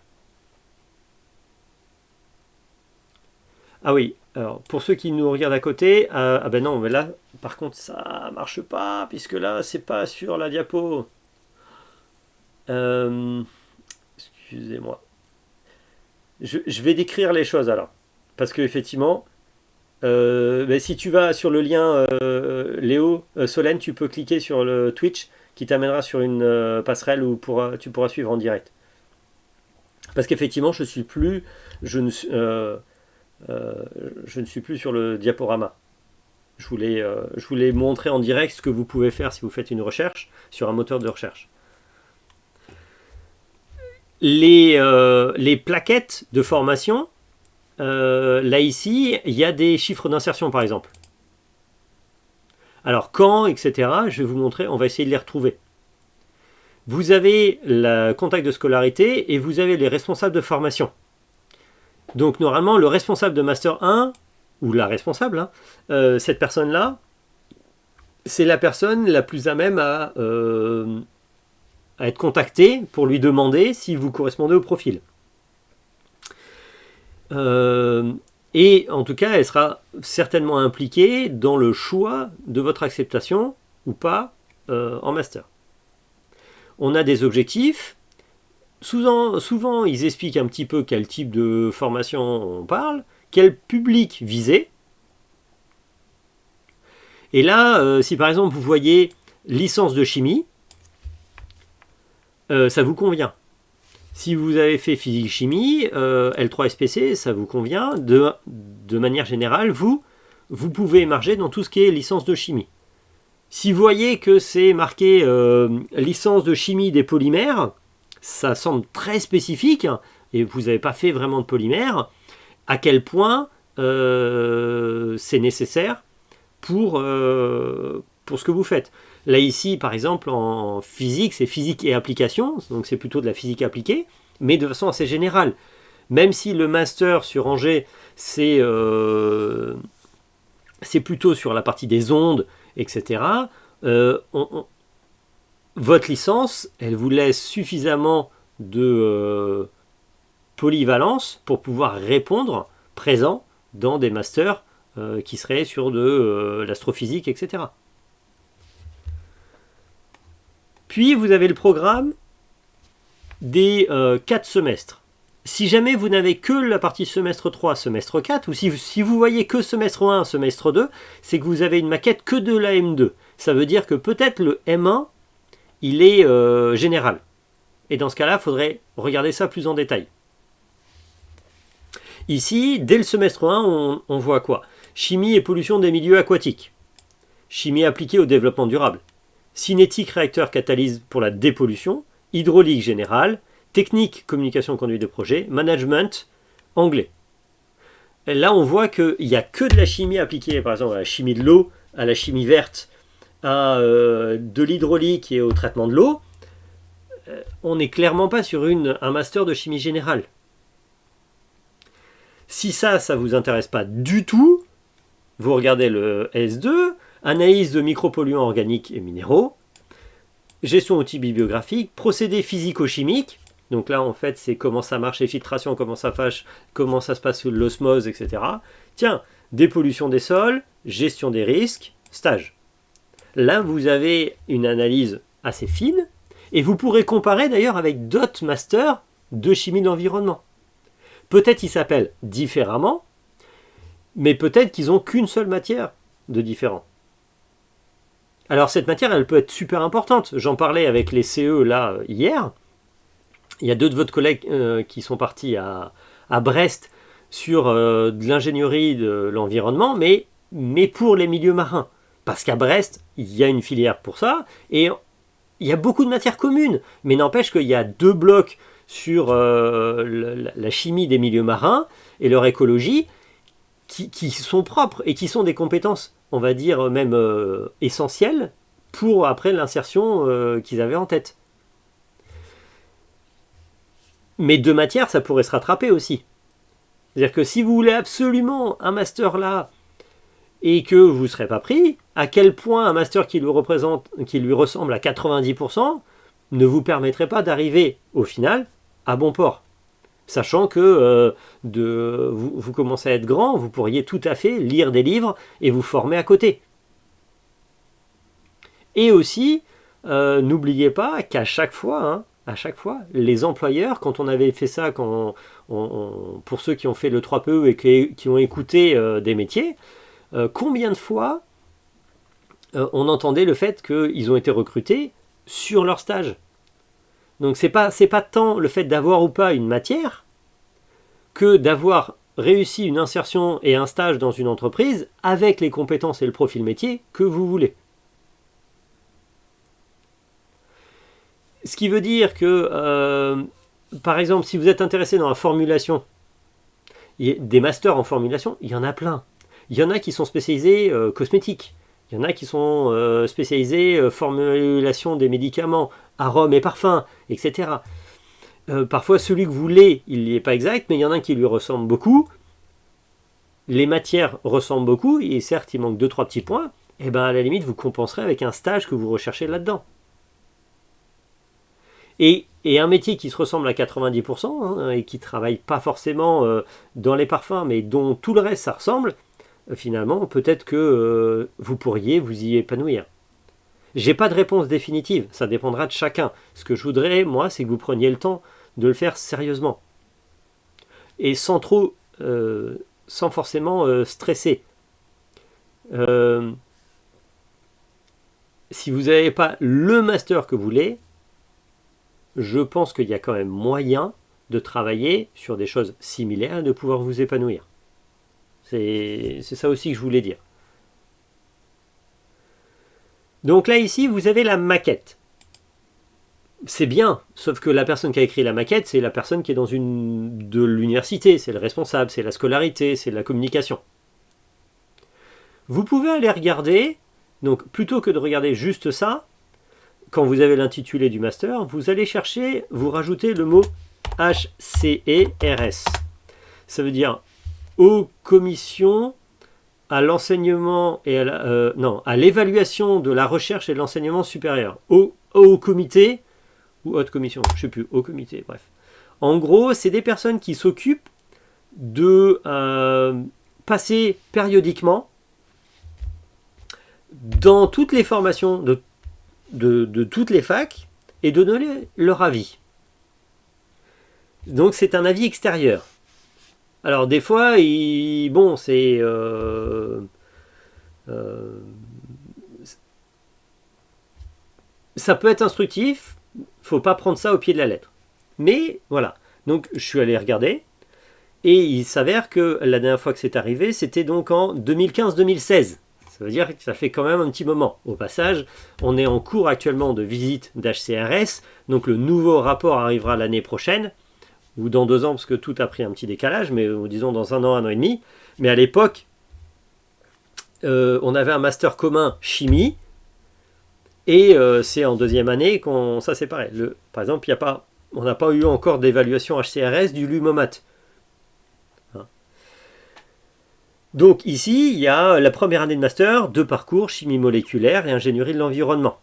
Ah oui, alors pour ceux qui nous regardent à côté, ah ben non, mais là, par contre, ça marche pas, puisque là, c'est pas sur la diapo. Euh, Excusez-moi. Je vais décrire les choses alors. Parce que effectivement, ben, si tu vas sur le lien Léo Solène, tu peux cliquer sur le Twitch qui t'amènera sur une passerelle où tu pourras suivre en direct. Parce qu'effectivement, je ne, suis- je ne suis plus sur le diaporama. Je voulais montrer en direct ce que vous pouvez faire si vous faites une recherche sur un moteur de recherche. Les plaquettes de formation, là ici, il y a des chiffres d'insertion par exemple. Alors quand, etc., je vais vous montrer, on va essayer de les retrouver. Vous avez le contact de scolarité et vous avez les responsables de formation. Donc normalement, le responsable de Master 1, ou la responsable, hein, cette personne-là, c'est la personne la plus à même à être contactée pour lui demander si vous correspondez au profil. Et en tout cas, elle sera certainement impliquée dans le choix de votre acceptation ou pas en master. On a des objectifs. Souvent, ils expliquent un petit peu quel type de formation on parle, quel public viser. Et là, si par exemple vous voyez licence de chimie, ça vous convient. Si vous avez fait physique-chimie, L3 SPC, ça vous convient. De manière générale, vous pouvez émarger dans tout ce qui est licence de chimie. Si vous voyez que c'est marqué licence de chimie des polymères, ça semble très spécifique, et vous n'avez pas fait vraiment de polymères, à quel point c'est nécessaire pour ce que vous faites. Là ici, par exemple, en physique, c'est physique et application, donc c'est plutôt de la physique appliquée, mais de façon assez générale. Même si le master sur Angers, c'est plutôt sur la partie des ondes, etc., votre licence, elle vous laisse suffisamment de polyvalence pour pouvoir répondre présent dans des masters qui seraient sur de l'astrophysique, etc. Puis vous avez le programme des 4 semestres. Si jamais vous n'avez que la partie semestre 3, semestre 4, ou si vous voyez que semestre 1, semestre 2, c'est que vous avez une maquette que de la M2. Ça veut dire que peut-être le M1, il est général. Et dans ce cas-là, il faudrait regarder ça plus en détail. Ici, dès le semestre 1, on voit quoi? Chimie et pollution des milieux aquatiques. Chimie appliquée au développement durable. Cinétique, réacteur, catalyse pour la dépollution. Hydraulique générale. Technique, communication, conduite de projet. Management, anglais. Et là, on voit qu'il n'y a que de la chimie appliquée, par exemple, à la chimie de l'eau, à la chimie verte, à de l'hydraulique et au traitement de l'eau. On n'est clairement pas sur un master de chimie générale. Si ça ne vous intéresse pas du tout, vous regardez le S2, analyse de micropolluants organiques et minéraux, gestion outils bibliographiques, procédés physico-chimiques, donc là en fait c'est comment ça marche les filtrations, comment ça se passe sous l'osmose, etc. Tiens, dépollution des sols, gestion des risques, stage. Là vous avez une analyse assez fine, et vous pourrez comparer d'ailleurs avec d'autres masters de chimie de l'environnement. Peut-être ils s'appellent différemment, mais peut-être qu'ils n'ont qu'une seule matière de différent. Alors cette matière, elle peut être super importante. J'en parlais avec les CE là hier. Il y a 2 de votre collègues qui sont partis à Brest sur de l'ingénierie de l'environnement, mais pour les milieux marins. Parce qu'à Brest, il y a une filière pour ça, et il y a beaucoup de matières communes. Mais n'empêche qu'il y a 2 blocs sur la chimie des milieux marins et leur écologie qui sont propres et qui sont des compétences, on va dire même essentielles pour après l'insertion qu'ils avaient en tête. Mais 2 matières, ça pourrait se rattraper aussi. C'est-à-dire que si vous voulez absolument un master là et que vous ne serez pas pris, à quel point un master qui lui ressemble à 90% ne vous permettrait pas d'arriver au final à bon port. Sachant que vous commencez à être grand, vous pourriez tout à fait lire des livres et vous former à côté. Et aussi, n'oubliez pas qu'à chaque fois, les employeurs, quand on avait fait ça, pour ceux qui ont fait le 3PE et qui ont écouté des métiers, combien de fois on entendait le fait qu'ils ont été recrutés sur leur stage. Donc c'est pas tant le fait d'avoir ou pas une matière que d'avoir réussi une insertion et un stage dans une entreprise avec les compétences et le profil métier que vous voulez. Ce qui veut dire que, par exemple, si vous êtes intéressé dans la formulation, des masters en formulation, il y en a plein. Il y en a qui sont spécialisés cosmétiques. Il y en a qui sont spécialisés formulation des médicaments, arômes et parfums, etc. Parfois, celui que vous voulez, il n'y est pas exact, mais il y en a un qui lui ressemble beaucoup. Les matières ressemblent beaucoup, et certes, il manque 2-3 petits points. Et bien, à la limite, vous compenserez avec un stage que vous recherchez là-dedans. Et un métier qui se ressemble à 90%, et qui ne travaille pas forcément dans les parfums, mais dont tout le reste ça ressemble, finalement, peut-être que vous pourriez vous y épanouir. J'ai pas de réponse définitive, ça dépendra de chacun. Ce que je voudrais, moi, c'est que vous preniez le temps de le faire sérieusement. Et sans forcément stresser. Si vous n'avez pas le master que vous voulez, je pense qu'il y a quand même moyen de travailler sur des choses similaires et de pouvoir vous épanouir. C'est ça aussi que je voulais dire. Donc là, ici, vous avez la maquette. C'est bien, sauf que la personne qui a écrit la maquette, c'est la personne qui est de l'université, c'est le responsable, c'est la scolarité, c'est la communication. Vous pouvez aller regarder, donc plutôt que de regarder juste ça, quand vous avez l'intitulé du master, vous allez chercher, vous rajoutez le mot HCERS. Ça veut dire Haute Commission à l'enseignement et à l'évaluation de la recherche et de l'enseignement supérieur. Haut comité, ou haute commission, je ne sais plus, haut comité, bref. En gros, c'est des personnes qui s'occupent de passer périodiquement dans toutes les formations de toutes les facs et de donner leur avis. Donc c'est un avis extérieur. Alors des fois, ça peut être instructif, faut pas prendre ça au pied de la lettre. Mais voilà, donc je suis allé regarder, et il s'avère que la dernière fois que c'est arrivé, c'était donc en 2015-2016. Ça veut dire que ça fait quand même un petit moment. Au passage, on est en cours actuellement de visite d'HCRS, donc le nouveau rapport arrivera l'année prochaine, ou dans 2 ans, parce que tout a pris un petit décalage, mais disons dans 1 an et demi. Mais à l'époque, on avait un master commun chimie, et c'est en 2e année qu'on ça séparait. Par exemple, on n'a pas eu encore d'évaluation HCRS du Lumomat. Donc ici, il y a la première année de master, 2 parcours, chimie moléculaire et ingénierie de l'environnement.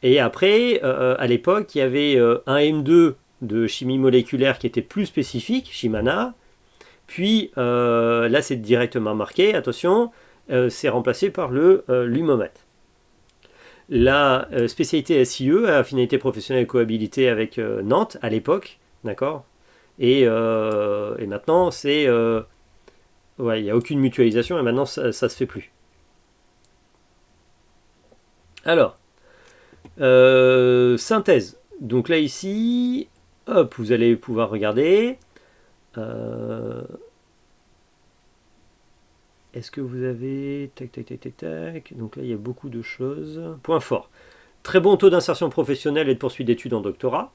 Et après, à l'époque, il y avait un M2 de chimie moléculaire qui était plus spécifique, Chimana. Puis là, c'est directement marqué, attention, c'est remplacé par le Lumomat. La spécialité SIE, affinité professionnelle et cohabilité avec Nantes, à l'époque, d'accord. Et maintenant, c'est... il n'y a aucune mutualisation et maintenant, ça se fait plus. Alors, synthèse. Donc là, ici, hop, vous allez pouvoir regarder. Est-ce que vous avez... Tac. Donc là, il y a beaucoup de choses. Point fort. Très bon taux d'insertion professionnelle et de poursuite d'études en doctorat.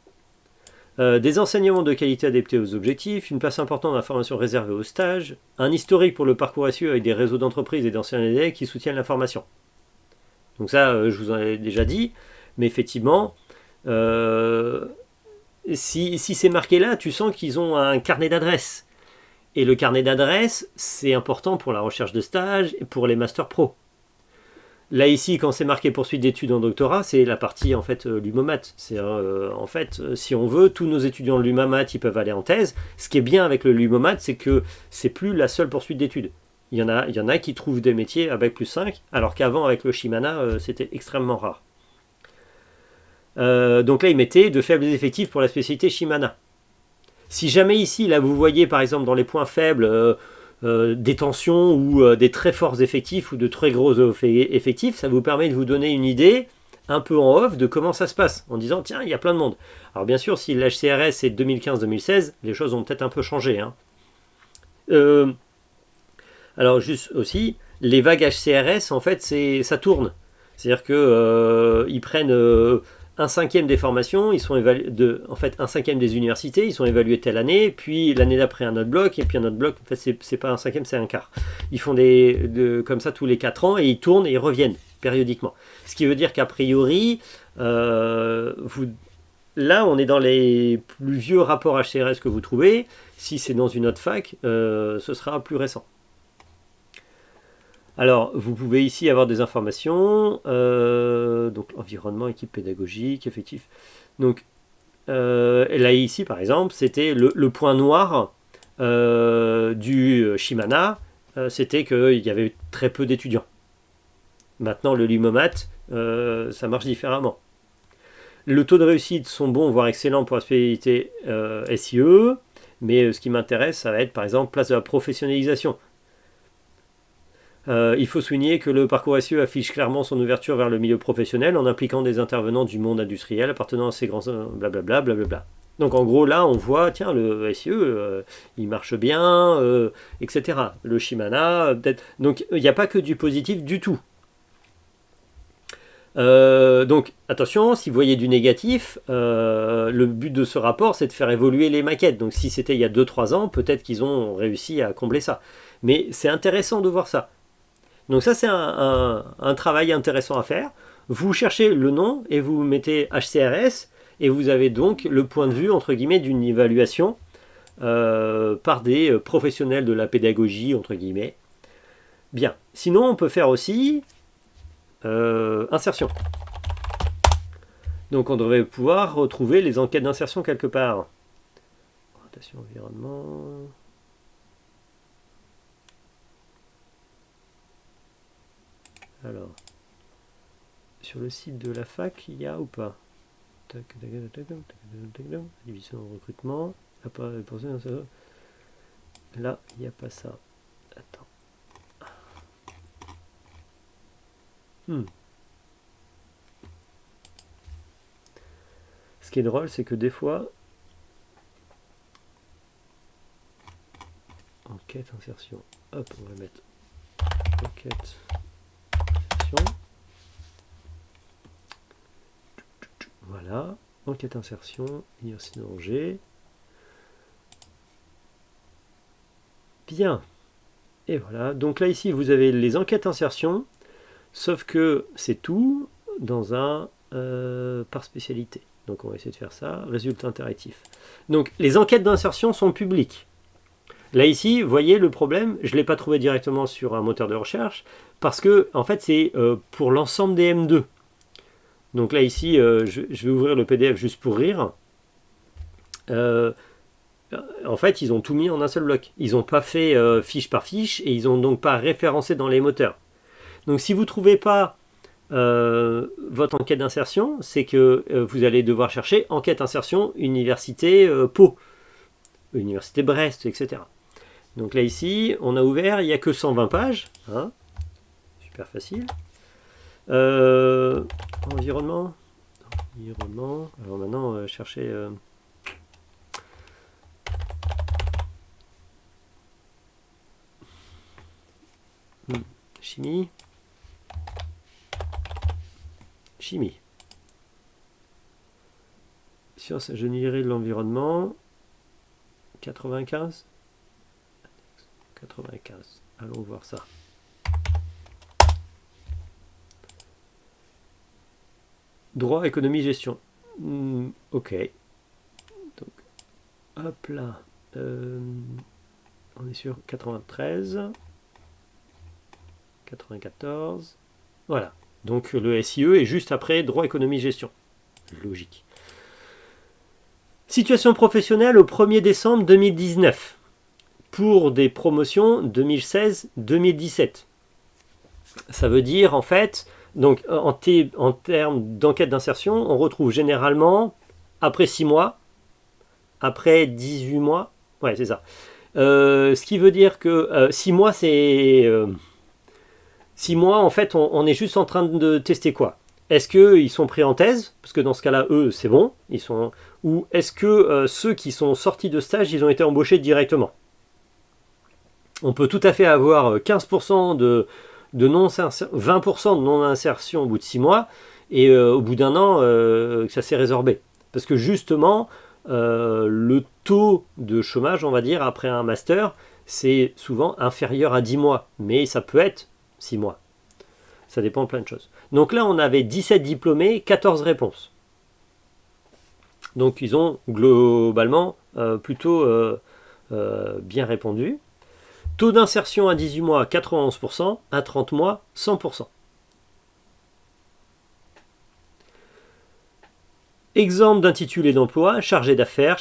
Des enseignements de qualité adaptés aux objectifs. Une place importante dans la formation réservée aux stages. Un historique pour le parcours SIE avec des réseaux d'entreprises et d'anciens élèves qui soutiennent la formation. Donc ça, je vous en ai déjà dit. Mais effectivement, si c'est marqué là, tu sens qu'ils ont un carnet d'adresses. Et le carnet d'adresses, c'est important pour la recherche de stage et pour les masters pro. Là ici, quand c'est marqué poursuite d'études en doctorat, c'est la partie en fait Lumomat. C'est en fait, si on veut, tous nos étudiants de Lumomat, ils peuvent aller en thèse. Ce qui est bien avec le Lumomat, c'est que c'est plus la seule poursuite d'études. Il y en a qui trouvent des métiers à Bac+5, alors qu'avant avec le Shimana, c'était extrêmement rare. Donc là, ils mettaient de faibles effectifs pour la spécialité Shimana. Si jamais ici, là, vous voyez par exemple dans les points faibles des tensions ou des très forts effectifs ou de très gros effectifs, ça vous permet de vous donner une idée un peu en off de comment ça se passe, en disant tiens, il y a plein de monde. Alors bien sûr, si l'HCRS est 2015-2016, les choses ont peut-être un peu changé. Hein. Alors juste aussi, les vagues HCRS, en fait, ça tourne. C'est-à-dire qu'ils prennent un cinquième des formations, ils sont en fait un cinquième des universités, ils sont évalués telle année, puis l'année d'après un autre bloc, et puis un autre bloc, en fait c'est pas un cinquième, c'est un quart. Ils font comme ça tous les 4 ans, et ils tournent et ils reviennent périodiquement. Ce qui veut dire qu'a priori, là on est dans les plus vieux rapports HCRS que vous trouvez, si c'est dans une autre fac, ce sera plus récent. Alors, vous pouvez ici avoir des informations, donc environnement, équipe pédagogique, effectif. Donc, là ici, par exemple, c'était le point noir du Shimana, c'était qu'il y avait très peu d'étudiants. Maintenant, le Lumomat, ça marche différemment. Le taux de réussite sont bons, voire excellents pour la spécialité SIE, mais ce qui m'intéresse, ça va être par exemple place de la professionnalisation. Il faut souligner que le parcours SIE affiche clairement son ouverture vers le milieu professionnel en impliquant des intervenants du monde industriel appartenant à ces grands blablabla. Blablabla. Donc en gros là on voit, tiens le SIE il marche bien, etc. Le Shimana, peut-être. Donc il n'y a pas que du positif du tout. Donc attention, si vous voyez du négatif, le but de ce rapport c'est de faire évoluer les maquettes. Donc si c'était il y a 2-3 ans, peut-être qu'ils ont réussi à combler ça. Mais c'est intéressant de voir ça. Donc ça, c'est un travail intéressant à faire. Vous cherchez le nom et vous mettez HCRS et vous avez donc le point de vue, entre guillemets, d'une évaluation par des professionnels de la pédagogie, entre guillemets. Bien. Sinon, on peut faire aussi insertion. Donc on devrait pouvoir retrouver les enquêtes d'insertion quelque part. Rotation environnement... Alors, sur le site de la fac, il y a ou pas? Division de recrutement. Là, il n'y a pas ça. Attends. Ce qui est drôle, c'est que des fois... Enquête, insertion. Hop, on va mettre enquête, insertion. Voilà, enquête insertion, Université d'Angers. Bien. Et voilà, donc là ici vous avez les enquêtes insertion, sauf que c'est tout dans un par spécialité. Donc on va essayer de faire ça, résultat interactif. Donc les enquêtes d'insertion sont publiques. Là ici, vous voyez le problème, je ne l'ai pas trouvé directement sur un moteur de recherche, parce que en fait c'est pour l'ensemble des M2. Donc là ici, je vais ouvrir le PDF juste pour rire. En fait, ils ont tout mis en un seul bloc. Ils n'ont pas fait fiche par fiche et ils n'ont donc pas référencé dans les moteurs. Donc si vous ne trouvez pas votre enquête d'insertion, c'est que vous allez devoir chercher enquête insertion université Pau, université Brest, etc. Donc là ici, on a ouvert, il n'y a que 120 pages. Hein, super facile. Environnement. Alors maintenant, chercher... Chimie. Sciences ingénierie de l'environnement. 95. Allons voir ça. Droit, économie, gestion. Ok. Donc, hop là. On est sur 93. 94. Voilà. Donc le SIE est juste après droit, économie, gestion. Logique. Situation professionnelle au 1er décembre 2019 pour des promotions 2016-2017. Ça veut dire en fait, donc en termes d'enquête d'insertion, on retrouve généralement après 6 mois, après 18 mois, ouais c'est ça. Ce qui veut dire que 6 mois c'est... 6 mois en fait on est juste en train de tester quoi. Est-ce qu'ils sont pris en thèse? Parce que dans ce cas-là, eux, c'est bon. Ils sont... Ou est-ce que ceux qui sont sortis de stage, ils ont été embauchés directement? On peut tout à fait avoir 15% de non-insertion, 20% de non-insertion au bout de 6 mois, et au bout d'un an, que ça s'est résorbé. Parce que justement, le taux de chômage, on va dire, après un master, c'est souvent inférieur à 10 mois. Mais ça peut être 6 mois. Ça dépend de plein de choses. Donc là, on avait 17 diplômés, 14 réponses. Donc ils ont globalement plutôt bien répondu. Taux d'insertion à 18 mois, 91%, à 30 mois, 100%. Exemple d'intitulé d'emploi, chargé d'affaires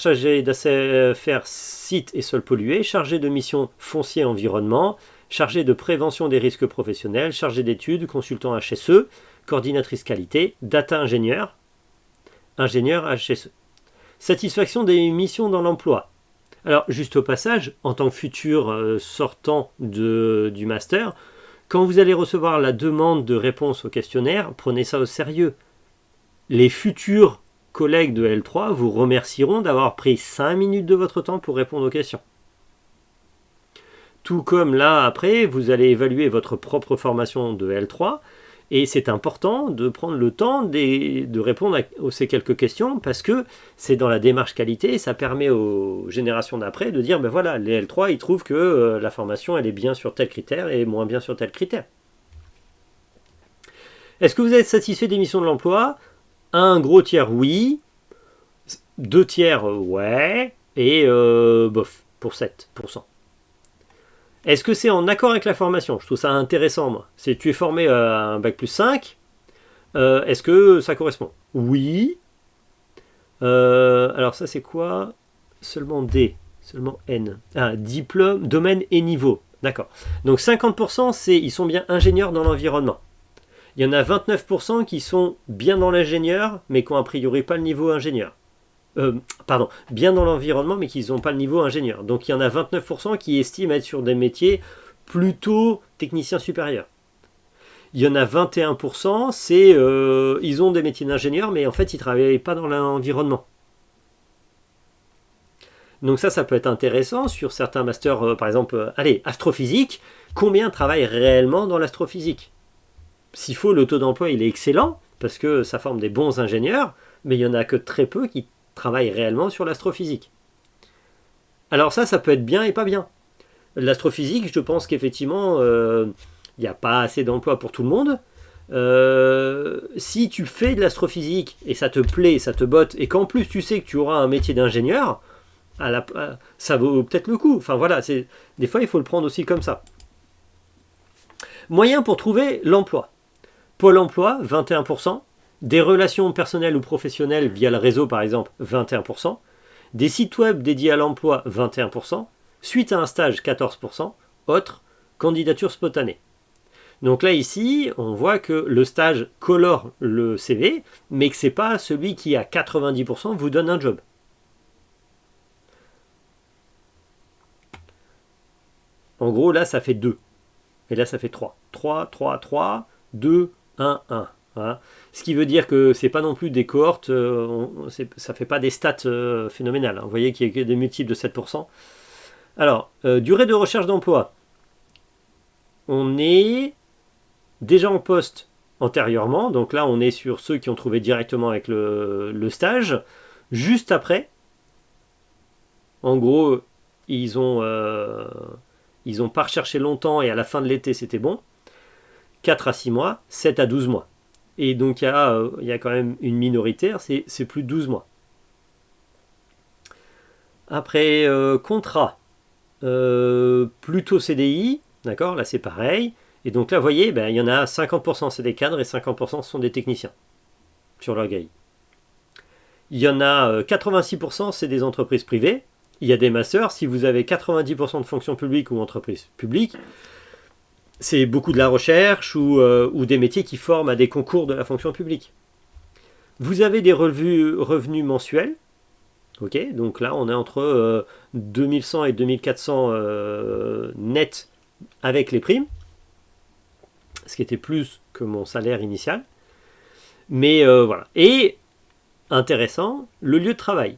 sites et sols pollués, chargé de mission foncier environnement, chargé de prévention des risques professionnels, chargé d'études, consultant HSE, coordinatrice qualité, data ingénieur, ingénieur HSE. Satisfaction des missions dans l'emploi. Alors, juste au passage, en tant que futur sortant du master, quand vous allez recevoir la demande de réponse au questionnaire, prenez ça au sérieux. Les futurs collègues de L3 vous remercieront d'avoir pris 5 minutes de votre temps pour répondre aux questions. Tout comme là, après, vous allez évaluer votre propre formation de L3, et c'est important de prendre le temps de répondre à ces quelques questions, parce que c'est dans la démarche qualité, et ça permet aux générations d'après de dire, ben voilà, les L3, ils trouvent que la formation, elle est bien sur tel critère, et moins bien sur tel critère. Est-ce que vous êtes satisfait des missions de l'emploi? Un gros tiers, oui. 2 tiers, ouais. Et bof, pour 7%. Est-ce que c'est en accord avec la formation? Je trouve ça intéressant, moi. Si tu es formé à un bac plus 5, est-ce que ça correspond? Oui. Alors ça c'est quoi? Seulement D, seulement N. Ah, diplôme, domaine et niveau. D'accord. Donc 50%, ils sont bien ingénieurs dans l'environnement. Il y en a 29% qui sont bien dans l'ingénieur, mais qui n'ont a priori pas le niveau ingénieur. Bien dans l'environnement, mais qui n'ont pas le niveau ingénieur. Donc il y en a 29% qui estiment être sur des métiers plutôt techniciens supérieurs. Il y en a 21%, ils ont des métiers d'ingénieur, mais en fait ils ne travaillent pas dans l'environnement. Donc ça peut être intéressant sur certains masters, par exemple, astrophysique, combien travaillent réellement dans l'astrophysique? S'il faut, le taux d'emploi il est excellent, parce que ça forme des bons ingénieurs, mais il n'y en a que très peu qui travaillent réellement sur l'astrophysique. Alors ça peut être bien et pas bien. L'astrophysique, je pense qu'effectivement, il n'y a pas assez d'emplois pour tout le monde. Si tu fais de l'astrophysique et ça te plaît, ça te botte, et qu'en plus tu sais que tu auras un métier d'ingénieur, ça vaut peut-être le coup. Enfin voilà, des fois il faut le prendre aussi comme ça. Moyen pour trouver l'emploi. Pôle emploi, 21%. Des relations personnelles ou professionnelles via le réseau par exemple, 21%. Des sites web dédiés à l'emploi, 21%. Suite à un stage, 14%. Autre, candidature spontanée. Donc là ici, on voit que le stage colore le CV, mais que ce n'est pas celui qui à 90% vous donne un job. En gros, là, ça fait 2. Et là, ça fait 3. 3, 3, 3, 2, 1, 1. Voilà. Ce qui veut dire que c'est pas non plus des cohortes, ça fait pas des stats phénoménales. Hein. Vous voyez qu'il y a des multiples de 7%. Alors, durée de recherche d'emploi. On est déjà en poste antérieurement, donc là on est sur ceux qui ont trouvé directement avec le stage. Juste après, en gros, ils ont pas recherché longtemps et à la fin de l'été c'était bon. 4 à 6 mois, 7 à 12 mois. Et donc il y a quand même une minorité, c'est plus de 12 mois. Après, contrat, plutôt CDI, d'accord, là c'est pareil. Et donc là, vous voyez, ben, il y en a 50% c'est des cadres et 50% sont des techniciens sur leur grille. Il y en a 86% c'est des entreprises privées. Il y a des masters, si vous avez 90% de fonction publique ou entreprise publique, c'est beaucoup de la recherche ou des métiers qui forment à des concours de la fonction publique. Vous avez des revenus mensuels. Ok, donc là on est entre 2100 et 2400 net avec les primes, ce qui était plus que mon salaire initial. Mais voilà. Et intéressant, le lieu de travail.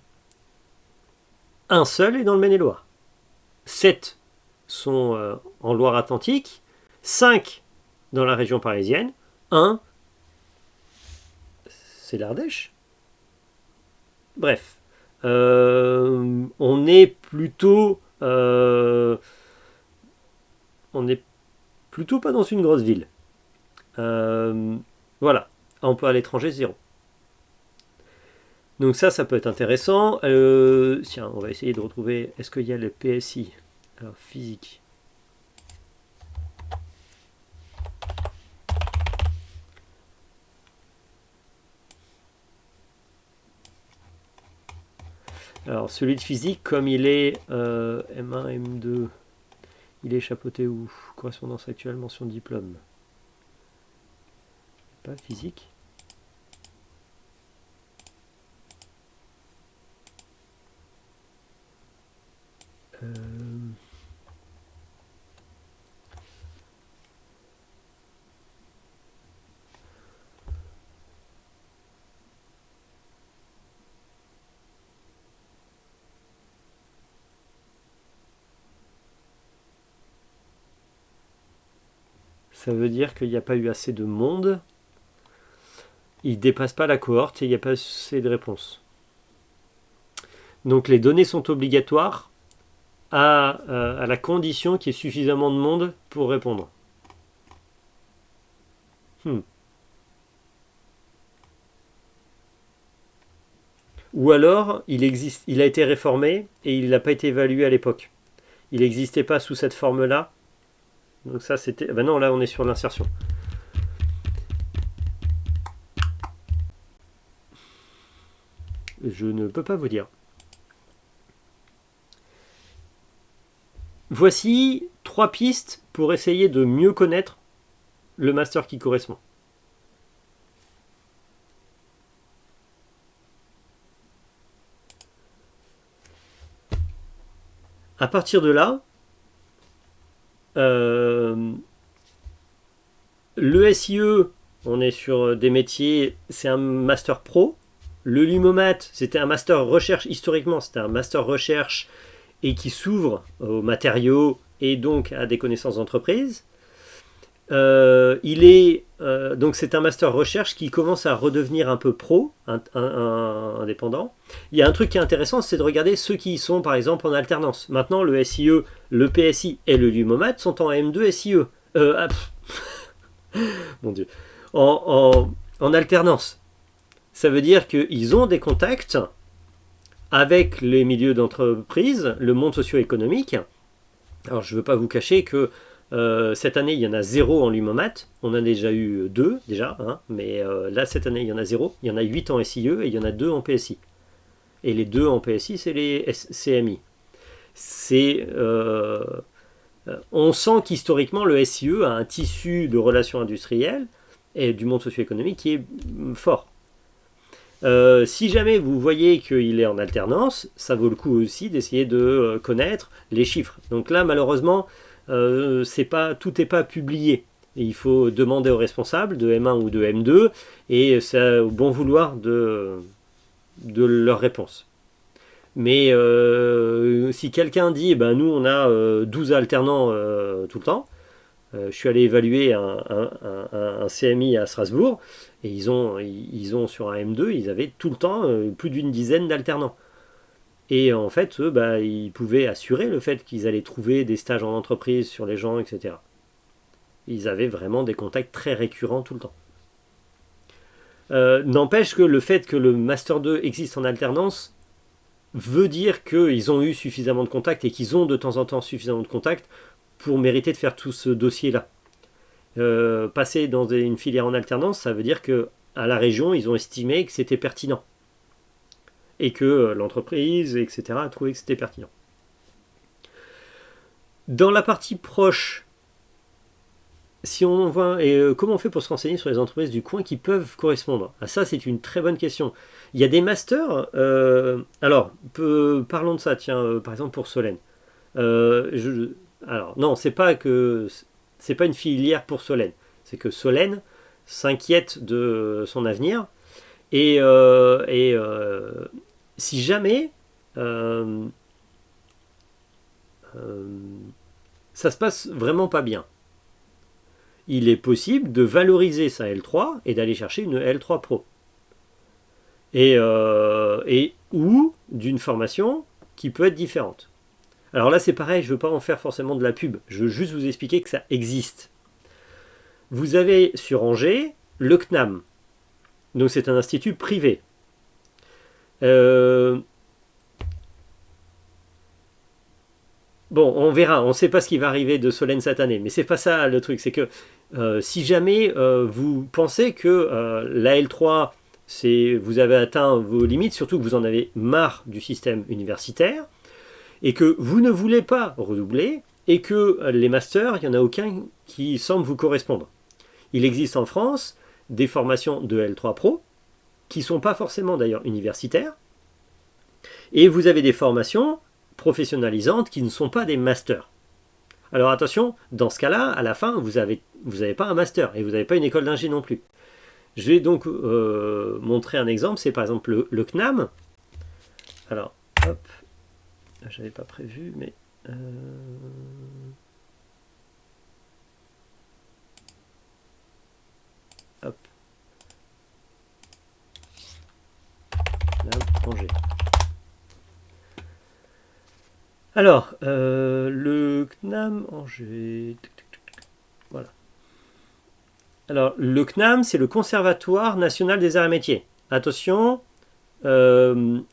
Un seul est dans le Maine-et-Loire. 7 sont en Loire-Atlantique, 5 dans la région parisienne, 1 c'est l'Ardèche. Bref, on est plutôt pas dans une grosse ville. Voilà, emploi à l'étranger 0. Donc ça peut être intéressant. Tiens, on va essayer de retrouver. Est-ce qu'il y a le PSI? Alors physique. Alors celui de physique, comme il est M1, M2, il est chapeauté où? Correspondance actuelle, mention diplôme. Pas physique. Ça veut dire qu'il n'y a pas eu assez de monde. Il ne dépasse pas la cohorte et il n'y a pas assez de réponses. Donc les données sont obligatoires à la condition qu'il y ait suffisamment de monde pour répondre. Ou alors, il a été réformé et il n'a pas été évalué à l'époque. Il n'existait pas sous cette forme-là. Donc ça, c'était... Ben non, là, on est sur l'insertion. Je ne peux pas vous dire. Voici 3 pistes pour essayer de mieux connaître le master qui correspond. À partir de là, le SIE, on est sur des métiers, c'est un master pro. Le Lumomat, c'était un master recherche, historiquement, c'était un master recherche et qui s'ouvre aux matériaux et donc à des connaissances d'entreprise. Donc c'est un master recherche qui commence à redevenir un peu pro, indépendant. Il y a un truc qui est intéressant, c'est de regarder ceux qui y sont par exemple en alternance. Maintenant le SIE, le PSI et le Lumomat sont en M2 SIE. Mon Dieu. En alternance. Ça veut dire qu'ils ont des contacts avec les milieux d'entreprise, le monde socio-économique. Alors je ne veux pas vous cacher que cette année, il y en a 0 en Lumomat. On a déjà eu 2, déjà, hein, mais là, cette année, il y en a 0. Il y en a 8 en SIE et il y en a 2 en PSI. Et les 2 en PSI, c'est les CMI. On sent qu'historiquement, le SIE a un tissu de relations industrielles et du monde socio-économique qui est fort. Si jamais vous voyez qu'il est en alternance, ça vaut le coup aussi d'essayer de connaître les chiffres. Donc là, malheureusement, tout n'est pas publié. Et il faut demander aux responsables de M1 ou de M2 et c'est au bon vouloir de leur réponse. Mais si quelqu'un dit nous on a 12 alternants tout le temps, je suis allé évaluer un CMI à Strasbourg et ils ont sur un M2 ils avaient tout le temps plus d'une dizaine d'alternants. Et en fait, eux, ils pouvaient assurer le fait qu'ils allaient trouver des stages en entreprise sur les gens, etc. Ils avaient vraiment des contacts très récurrents tout le temps. N'empêche que le fait que le Master 2 existe en alternance veut dire qu'ils ont eu suffisamment de contacts et qu'ils ont de temps en temps suffisamment de contacts pour mériter de faire tout ce dossier-là. passer dans une filière en alternance, ça veut dire que à la région, ils ont estimé que c'était pertinent. Et que l'entreprise, etc., a trouvé que c'était pertinent. Dans la partie proche, si on voit, comment on fait pour se renseigner sur les entreprises du coin qui peuvent correspondre? Ça, c'est une très bonne question. Il y a des masters. Alors, parlons de ça, tiens, par exemple pour Solène. Alors, non, c'est pas une filière pour Solène. C'est que Solène s'inquiète de son avenir. Et si jamais ça se passe vraiment pas bien, il est possible de valoriser sa L3 et d'aller chercher une L3 Pro. Ou d'une formation qui peut être différente. Alors là, c'est pareil, je ne veux pas en faire forcément de la pub, je veux juste vous expliquer que ça existe. Vous avez sur Angers le CNAM, donc c'est un institut privé. Bon, on verra, on ne sait pas ce qui va arriver de Solène cette année, mais c'est pas ça le truc, c'est que si jamais vous pensez que la L3, vous avez atteint vos limites, surtout que vous en avez marre du système universitaire, et que vous ne voulez pas redoubler, et que les masters, il n'y en a aucun qui semble vous correspondre. Il existe en France des formations de L3 Pro, qui ne sont pas forcément d'ailleurs universitaires, et vous avez des formations professionnalisantes qui ne sont pas des masters. Alors attention, dans ce cas-là, à la fin, vous n'avez pas un master, et vous n'avez pas une école d'ingé non plus. Je vais donc montrer un exemple, c'est par exemple le CNAM. Alors, hop, j'avais pas prévu, mais... hop. CNAM, Angers. Alors, le CNAM Angers... Voilà. Alors, le CNAM, c'est le Conservatoire National des Arts et Métiers. Attention,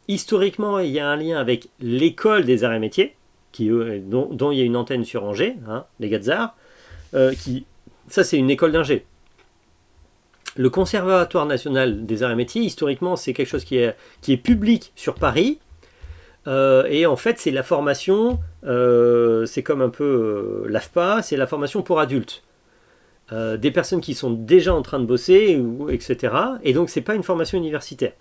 historiquement, il y a un lien avec l'école des arts et métiers, dont il y a une antenne sur Angers, hein, les Gazards. Ça, c'est une école d'ingé. Le Conservatoire National des Arts et Métiers, historiquement, c'est quelque chose qui est public sur Paris. Et en fait, c'est la formation, c'est comme un peu l'AFPA, c'est la formation pour adultes. Des personnes qui sont déjà en train de bosser, etc. Et donc, c'est pas une formation universitaire.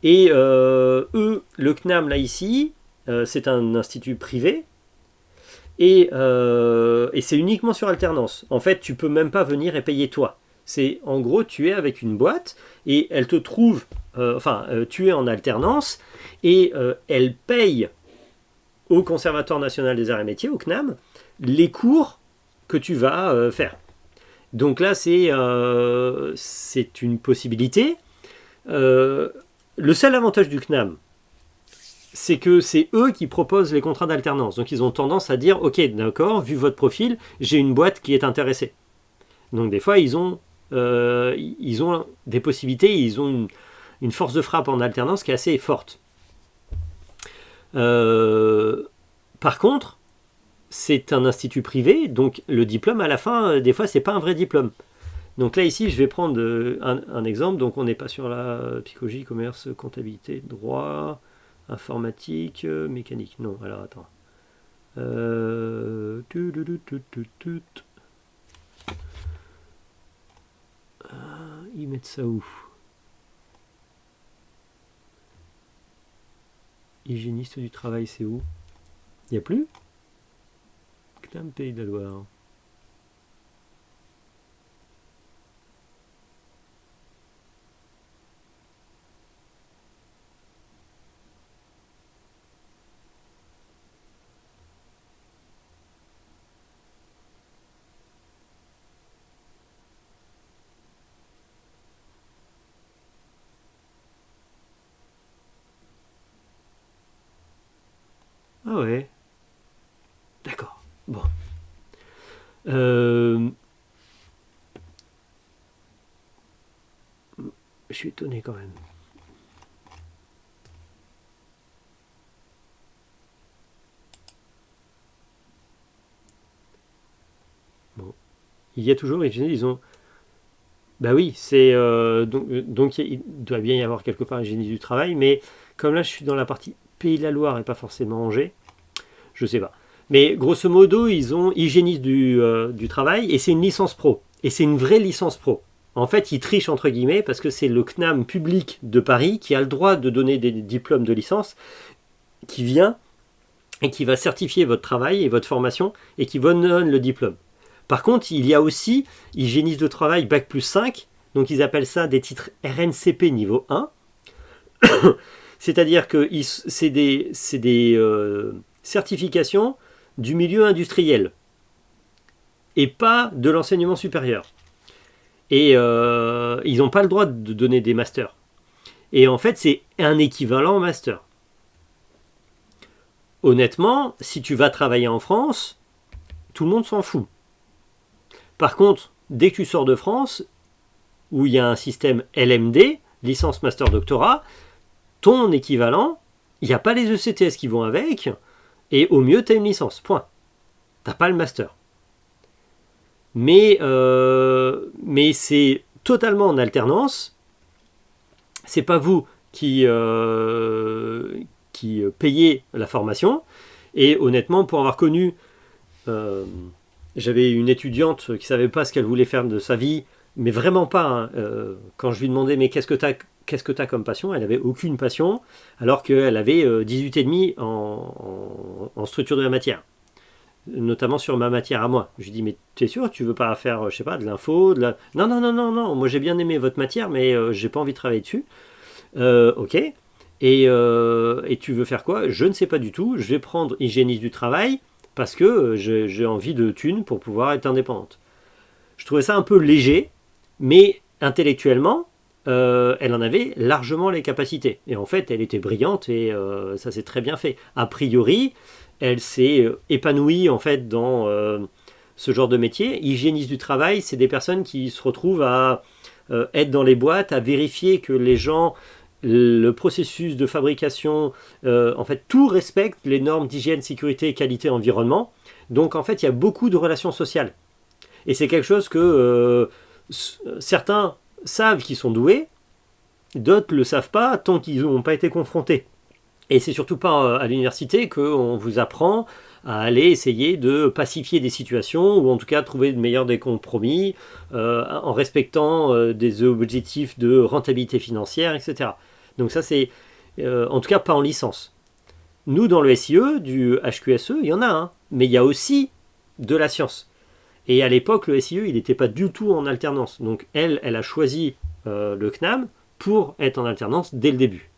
Et eux, le CNAM, là, ici, c'est un institut privé. Et c'est uniquement sur alternance. En fait, tu peux même pas venir et payer toi. C'est en gros, tu es avec une boîte et elle te trouve, tu es en alternance et elle paye au Conservatoire National des Arts et Métiers, au CNAM, les cours que tu vas faire. Donc là, c'est une possibilité. Le seul avantage du CNAM, c'est que c'est eux qui proposent les contrats d'alternance. Donc ils ont tendance à dire, ok, d'accord, vu votre profil, j'ai une boîte qui est intéressée. Donc des fois, ils ont des possibilités, ils ont une force de frappe en alternance qui est assez forte. Par contre, c'est un institut privé, donc le diplôme à la fin, des fois, c'est pas un vrai diplôme. Donc là, ici, je vais prendre un exemple. Donc on n'est pas sur la psychologie, commerce, comptabilité, droit, informatique, mécanique. Non, alors attends. Ils mettent ça où? Hygiéniste du travail, c'est où? Il n'y a plus? CNAM Pays de la Loire. Ah ouais. D'accord. Bon. Je suis étonné quand même. Bon. Il y a toujours hygiéniste, ils ont... Bah oui, donc il doit bien y avoir quelque part hygiéniste du travail, mais comme là je suis dans la partie Pays de la Loire et pas forcément Angers, je sais pas. Mais grosso modo, ils ont hygiéniste du travail et c'est une licence pro. Et c'est une vraie licence pro. En fait, ils trichent entre guillemets parce que c'est le CNAM public de Paris qui a le droit de donner des diplômes de licence, qui vient et qui va certifier votre travail et votre formation et qui vous donne le diplôme. Par contre, il y a aussi hygiéniste de travail Bac plus 5, donc ils appellent ça des titres RNCP niveau 1. C'est-à-dire que c'est des certifications du milieu industriel et pas de l'enseignement supérieur. Et ils n'ont pas le droit de donner des masters. Et en fait, c'est un équivalent master. Honnêtement, si tu vas travailler en France, tout le monde s'en fout. Par contre, dès que tu sors de France, où il y a un système LMD, licence master doctorat, ton équivalent, il n'y a pas les ECTS qui vont avec, et au mieux, tu as une licence, point. Tu n'as pas le master. Mais c'est totalement en alternance. C'est pas vous qui payez la formation. Et honnêtement, pour avoir connu... j'avais une étudiante qui ne savait pas ce qu'elle voulait faire de sa vie, mais vraiment pas. Hein. Quand je lui demandais, mais qu'est-ce que tu as comme passion? Elle n'avait aucune passion, alors qu'elle avait 18 et demi en structure de la matière. Notamment sur ma matière à moi. Je lui dis, mais t'es sûr, tu veux pas faire, je sais pas, de l'info, Non, non, non, non, non, moi j'ai bien aimé votre matière, mais j'ai pas envie de travailler dessus. Ok. Et tu veux faire quoi? Je ne sais pas du tout. Je vais prendre hygiéniste du travail parce que j'ai envie de thunes pour pouvoir être indépendante. Je trouvais ça un peu léger, mais intellectuellement, elle en avait largement les capacités. Et en fait, elle était brillante et ça s'est très bien fait. A priori, elle s'est épanouie en fait dans ce genre de métier. Hygiéniste du travail, c'est des personnes qui se retrouvent à être dans les boîtes, à vérifier que les gens, le processus de fabrication, en fait, tout respecte les normes d'hygiène, sécurité, qualité, environnement. Donc en fait, il y a beaucoup de relations sociales. Et c'est quelque chose que certains savent qu'ils sont doués, d'autres ne le savent pas tant qu'ils n'ont pas été confrontés. Et c'est surtout pas à l'université qu'on vous apprend à aller essayer de pacifier des situations ou en tout cas trouver le meilleur des compromis en respectant des objectifs de rentabilité financière, etc. Donc ça c'est en tout cas pas en licence. Nous dans le SIE, du HQSE, il y en a un, mais il y a aussi de la science. Et à l'époque, le SIE, il n'était pas du tout en alternance. Donc elle a choisi le CNAM pour être en alternance dès le début.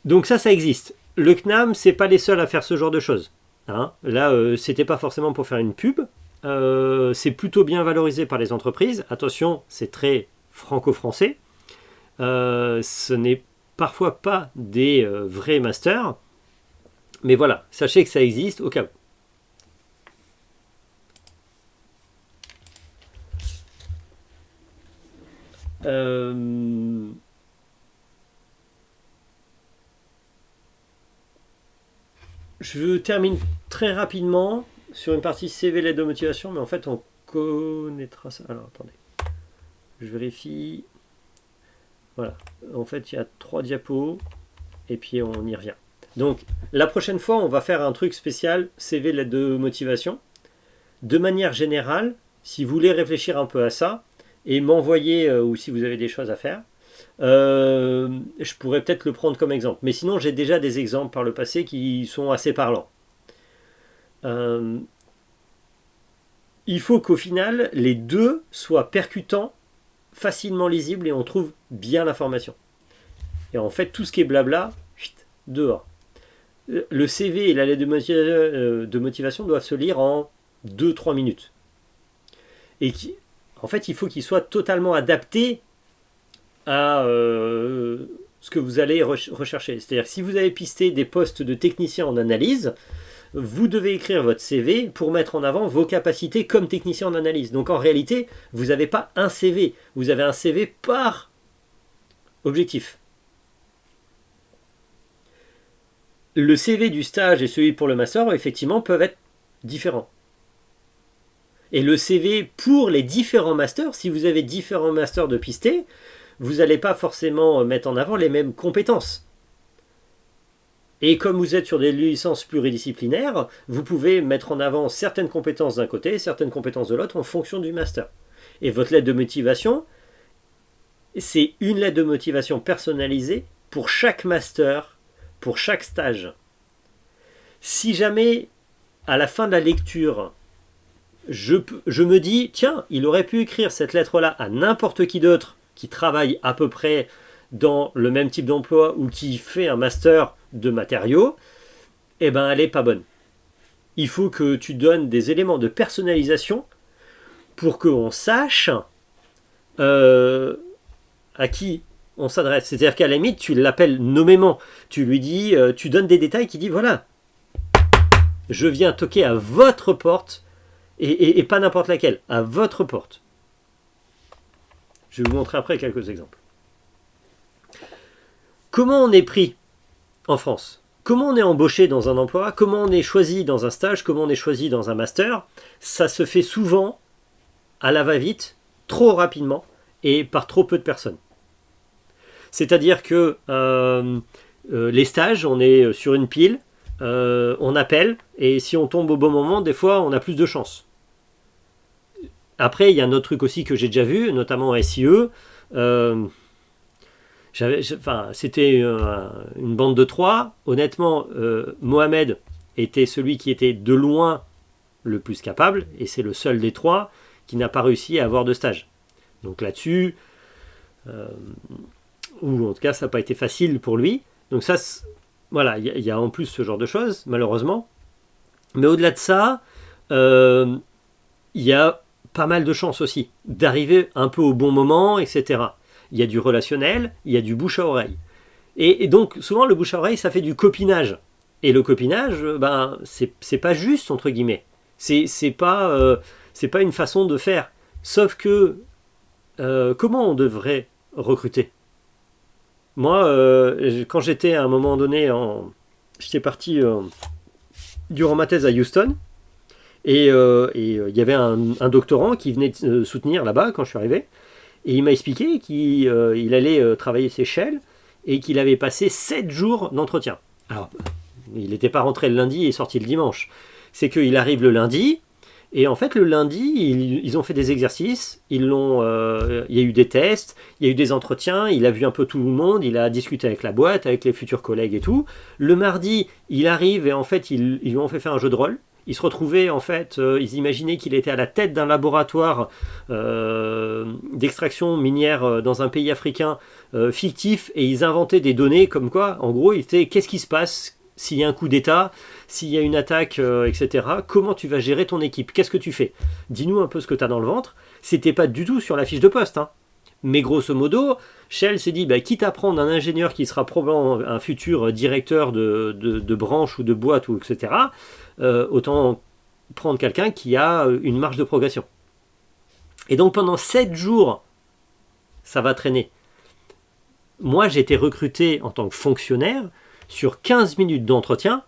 Donc ça existe. Le CNAM, c'est pas les seuls à faire ce genre de choses. Hein. Là, c'était pas forcément pour faire une pub. C'est plutôt bien valorisé par les entreprises. Attention, c'est très franco-français. Ce n'est parfois pas des vrais masters. Mais voilà, sachez que ça existe au cas où. Je termine très rapidement sur une partie CV lettre de motivation, mais en fait on connaîtra ça. Alors attendez, je vérifie. Voilà, en fait il y a 3 diapos et puis on y revient. Donc la prochaine fois on va faire un truc spécial CV lettre de motivation. De manière générale, si vous voulez réfléchir un peu à ça et m'envoyer ou si vous avez des choses à faire, je pourrais peut-être le prendre comme exemple. Mais sinon, j'ai déjà des exemples par le passé qui sont assez parlants. Il faut qu'au final, les deux soient percutants, facilement lisibles et on trouve bien l'information. Et en fait, tout ce qui est blabla, dehors. Le CV et la lettre de motivation doivent se lire en 2-3 minutes. Et en fait, il faut qu'ils soient totalement adaptés à ce que vous allez rechercher. C'est-à-dire que si vous avez pisté des postes de technicien en analyse, vous devez écrire votre CV pour mettre en avant vos capacités comme technicien en analyse. Donc en réalité, vous n'avez pas un CV, vous avez un CV par objectif. Le CV du stage et celui pour le master, effectivement, peuvent être différents. Et le CV pour les différents masters, si vous avez différents masters de pisté, vous n'allez pas forcément mettre en avant les mêmes compétences. Et comme vous êtes sur des licences pluridisciplinaires, vous pouvez mettre en avant certaines compétences d'un côté, certaines compétences de l'autre en fonction du master. Et votre lettre de motivation, c'est une lettre de motivation personnalisée pour chaque master, pour chaque stage. Si jamais, à la fin de la lecture, je me dis, tiens, il aurait pu écrire cette lettre-là à n'importe qui d'autre qui travaille à peu près dans le même type d'emploi ou qui fait un master de matériaux, eh ben elle n'est pas bonne. Il faut que tu donnes des éléments de personnalisation pour qu'on sache à qui on s'adresse. C'est-à-dire qu'à la limite, tu l'appelles nommément. Tu lui dis, tu donnes des détails qui dit, voilà, je viens toquer à votre porte et pas n'importe laquelle, à votre porte. Je vais vous montrer après quelques exemples. Comment on est pris en France? Comment on est embauché dans un emploi? Comment on est choisi dans un stage? Comment on est choisi dans un master? Ça se fait souvent à la va-vite, trop rapidement et par trop peu de personnes. C'est-à-dire que les stages, on est sur une pile, on appelle et si on tombe au bon moment, des fois on a plus de chance. Après, il y a un autre truc aussi que j'ai déjà vu, notamment en SIE. C'était une bande de 3. Honnêtement, Mohamed était celui qui était de loin le plus capable, et c'est le seul des 3 qui n'a pas réussi à avoir de stage. Donc là-dessus, ou en tout cas, ça n'a pas été facile pour lui. Donc ça, voilà, il y a en plus ce genre de choses, malheureusement. Mais au-delà de ça, il y a pas mal de chances aussi d'arriver un peu au bon moment, etc. Il y a du relationnel, il y a du bouche à oreille. Et donc, souvent, le bouche à oreille, ça fait du copinage. Et le copinage, ben, c'est pas juste, entre guillemets. C'est pas une façon de faire. Sauf que, comment on devrait recruter? Moi, quand j'étais à un moment donné, j'étais parti durant ma thèse à Houston, et il y avait un doctorant qui venait soutenir là-bas quand je suis arrivé, et il m'a expliqué qu'il allait travailler ses Shell et qu'il avait passé 7 jours d'entretien. Alors, il n'était pas rentré le lundi et sorti le dimanche. C'est qu'il arrive le lundi, et en fait le lundi, ils ont fait des exercices, il y a eu des tests, il y a eu des entretiens, il a vu un peu tout le monde, il a discuté avec la boîte, avec les futurs collègues et tout. Le mardi, il arrive et en fait, ils lui ont fait faire un jeu de rôle. Il se retrouvait, en fait, ils imaginaient qu'il était à la tête d'un laboratoire d'extraction minière dans un pays africain fictif, et ils inventaient des données comme quoi, en gros, qu'est-ce qui se passe s'il y a un coup d'État, s'il y a une attaque, etc. Comment tu vas gérer ton équipe? Qu'est-ce que tu fais? Dis-nous un peu ce que tu as dans le ventre. C'était pas du tout sur la fiche de poste, hein. Mais grosso modo, Shell s'est dit, quitte à prendre un ingénieur qui sera probablement un futur directeur de branche ou de boîte, ou etc., autant prendre quelqu'un qui a une marge de progression. Et donc pendant 7 jours, ça va traîner. Moi, j'ai été recruté en tant que fonctionnaire sur 15 minutes d'entretien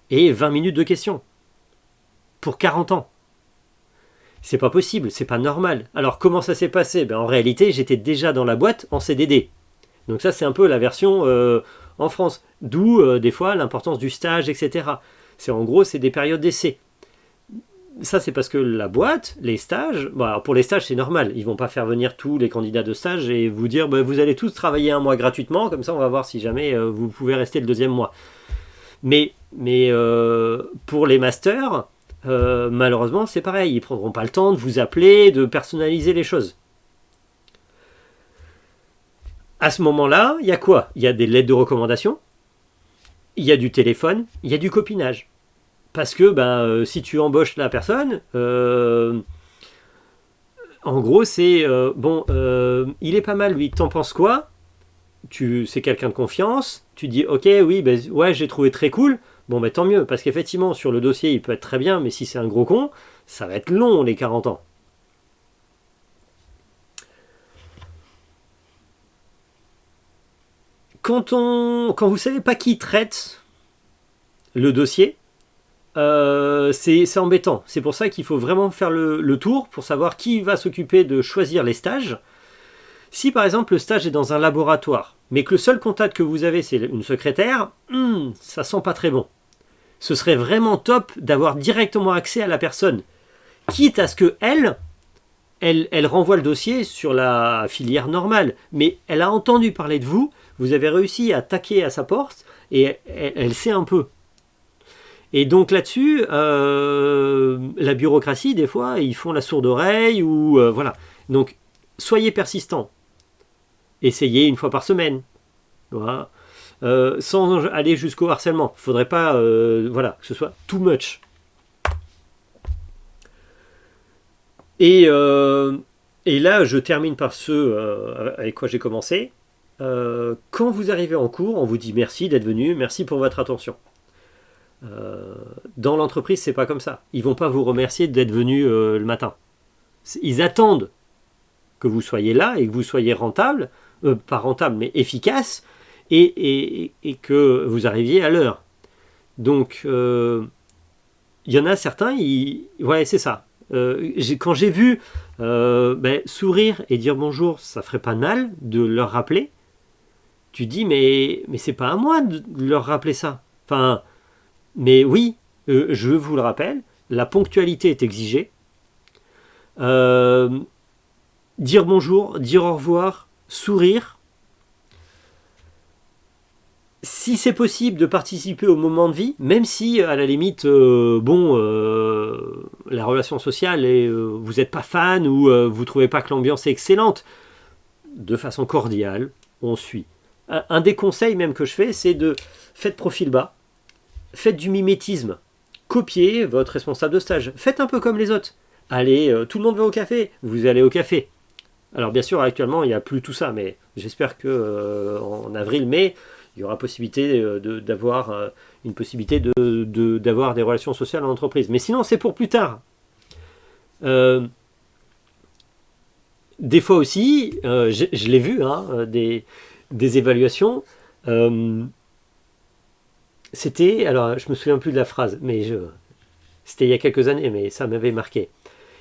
et 20 minutes de questions. Pour 40 ans. C'est pas possible, c'est pas normal. Alors comment ça s'est passé? En réalité, j'étais déjà dans la boîte en CDD. Donc ça, c'est un peu la version en France. D'où, des fois, l'importance du stage, etc. En gros, c'est des périodes d'essai. Ça, c'est parce que la boîte, les stages, alors pour les stages, c'est normal. Ils vont pas faire venir tous les candidats de stage et vous dire, vous allez tous travailler un mois gratuitement, comme ça, on va voir si jamais vous pouvez rester le 2e mois. Mais pour les masters, malheureusement, c'est pareil. Ils prendront pas le temps de vous appeler, de personnaliser les choses. À ce moment-là, il y a quoi? Il y a des lettres de recommandation, il y a du téléphone, il y a du copinage. Parce que si tu embauches la personne, en gros, c'est il est pas mal, lui. T'en penses quoi? C'est quelqu'un de confiance. Tu dis, ok, oui, ouais, j'ai trouvé très cool. Bon, tant mieux, parce qu'effectivement, sur le dossier, il peut être très bien, mais si c'est un gros con, ça va être long, les 40 ans. Quand vous savez pas qui traite le dossier, c'est embêtant. C'est pour ça qu'il faut vraiment faire le tour pour savoir qui va s'occuper de choisir les stages. Si par exemple le stage est dans un laboratoire, mais que le seul contact que vous avez c'est une secrétaire, ça sent pas très bon. Ce serait vraiment top d'avoir directement accès à la personne, quitte à ce que elle renvoie le dossier sur la filière normale, mais elle a entendu parler de vous, vous avez réussi à taquer à sa porte, et elle sait un peu. Et donc là-dessus, la bureaucratie, des fois, ils font la sourde oreille, ou voilà. Donc, soyez persistants. Essayez une fois par semaine. Voilà. Sans aller jusqu'au harcèlement. Il ne faudrait pas voilà, que ce soit too much. Et là, je termine par ce avec quoi j'ai commencé. Quand vous arrivez en cours, on vous dit merci d'être venu, merci pour votre attention. Dans l'entreprise, c'est pas comme ça. Ils vont pas vous remercier d'être venu le matin. Ils attendent que vous soyez là et que vous soyez rentable, pas rentable, mais efficace, et que vous arriviez à l'heure. Donc, il y en a certains, ouais, c'est ça. Quand j'ai vu sourire et dire bonjour, ça ferait pas mal de leur rappeler. Tu dis, mais c'est pas à moi de leur rappeler ça. Enfin, mais oui, je vous le rappelle, la ponctualité est exigée. Dire bonjour, dire au revoir, sourire. Si c'est possible de participer au moment de vie, même si à la limite, la relation sociale, vous n'êtes pas fan ou vous ne trouvez pas que l'ambiance est excellente, de façon cordiale, on suit. Un des conseils même que je fais, c'est de faites profil bas, faites du mimétisme, copiez votre responsable de stage, faites un peu comme les autres. Allez, tout le monde va au café, vous allez au café. Alors bien sûr, actuellement, il n'y a plus tout ça, mais j'espère qu'en avril-mai, il y aura possibilité d'avoir une possibilité d'avoir des relations sociales en entreprise. Mais sinon, c'est pour plus tard. Des fois aussi, je l'ai vu, des évaluations. C'était, alors je me souviens plus de la phrase, mais c'était il y a quelques années, mais ça m'avait marqué.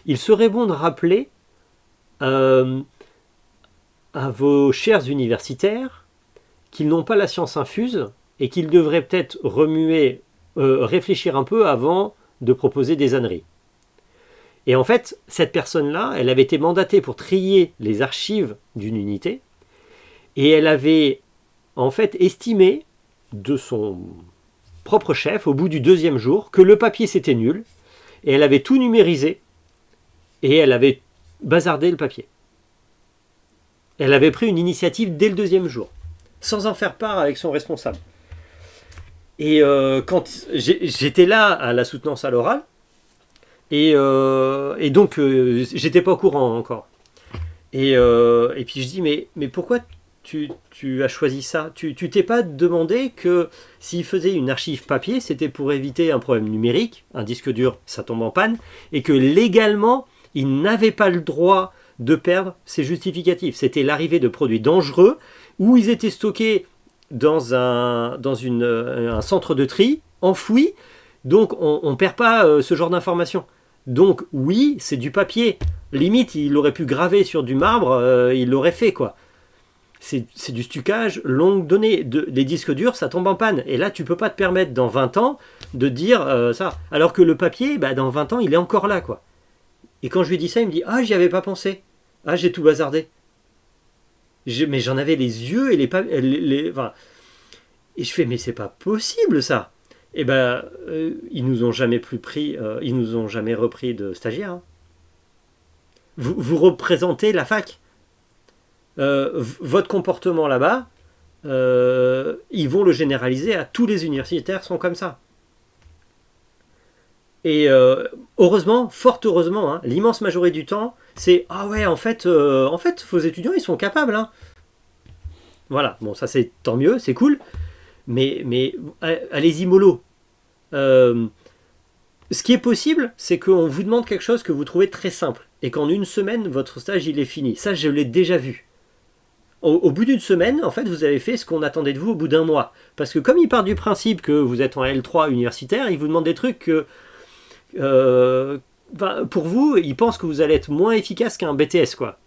Il serait bon de rappeler à vos chers universitaires qu'ils n'ont pas la science infuse et qu'ils devraient peut-être réfléchir un peu avant de proposer des âneries. Et en fait, cette personne-là, elle avait été mandatée pour trier les archives d'une unité et elle avait en fait estimé de son propre chef, au bout du 2e jour, que le papier c'était nul et elle avait tout numérisé et elle avait bazardé le papier. Elle avait pris une initiative dès le 2e jour, sans en faire part avec son responsable. Et quand j'étais là à la soutenance à l'oral, et donc j'étais pas au courant encore. Et puis je dis, mais pourquoi tu as choisi ça? Tu t'es pas demandé que s'il faisait une archive papier, c'était pour éviter un problème numérique, un disque dur, ça tombe en panne, et que légalement, il n'avait pas le droit de perdre ses justificatifs. C'était l'arrivée de produits dangereux où ils étaient stockés dans un centre de tri, enfouis, donc on ne perd pas ce genre d'informations. Donc oui, c'est du papier. Limite, il aurait pu graver sur du marbre, il l'aurait fait, quoi. C'est du stockage longue donnée. Les disques durs, ça tombe en panne. Et là, tu peux pas te permettre dans 20 ans de dire ça. Alors que le papier, dans 20 ans, il est encore là, quoi. Et quand je lui ai dit ça, il me dit « Ah, j'y avais pas pensé. Ah, j'ai tout bazardé. » Mais j'en avais les yeux et enfin, et je fais « Mais c'est pas possible, ça !» Et ils nous ont jamais ils nous ont jamais repris de stagiaires. Hein. Vous représentez la fac. Votre comportement là-bas, ils vont le généraliser à tous les universitaires sont comme ça. Et heureusement, fort heureusement, hein, l'immense majorité du temps, c'est « Ah ouais, en fait, vos étudiants, ils sont capables. Hein. » Voilà, bon, ça c'est tant mieux, c'est cool. Mais allez-y mollo. Ce qui est possible, c'est qu'on vous demande quelque chose que vous trouvez très simple. Et qu'en une semaine, votre stage, il est fini. Ça, je l'ai déjà vu. Au bout d'une semaine, en fait, vous avez fait ce qu'on attendait de vous au bout d'un mois. Parce que comme il part du principe que vous êtes en L3 universitaire, il vous demande des trucs pour vous, ils pensent que vous allez être moins efficace qu'un BTS, quoi.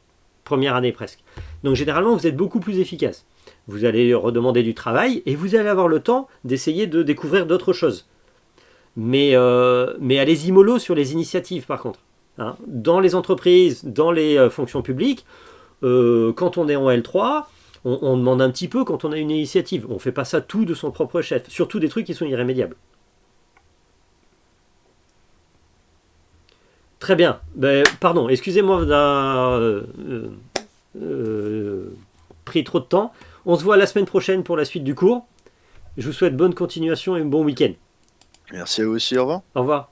Première année presque. Donc généralement, vous êtes beaucoup plus efficace. Vous allez redemander du travail et vous allez avoir le temps d'essayer de découvrir d'autres choses. Mais allez-y mollo sur les initiatives, par contre. Hein. Dans les entreprises, dans les fonctions publiques, quand on est en L3, on demande un petit peu quand on a une initiative. On ne fait pas ça tout de son propre chef. Surtout des trucs qui sont irrémédiables. Très bien. Ben, pardon, excusez-moi d'avoir pris trop de temps. On se voit la semaine prochaine pour la suite du cours. Je vous souhaite bonne continuation et un bon week-end. Merci à vous aussi, au revoir. Au revoir.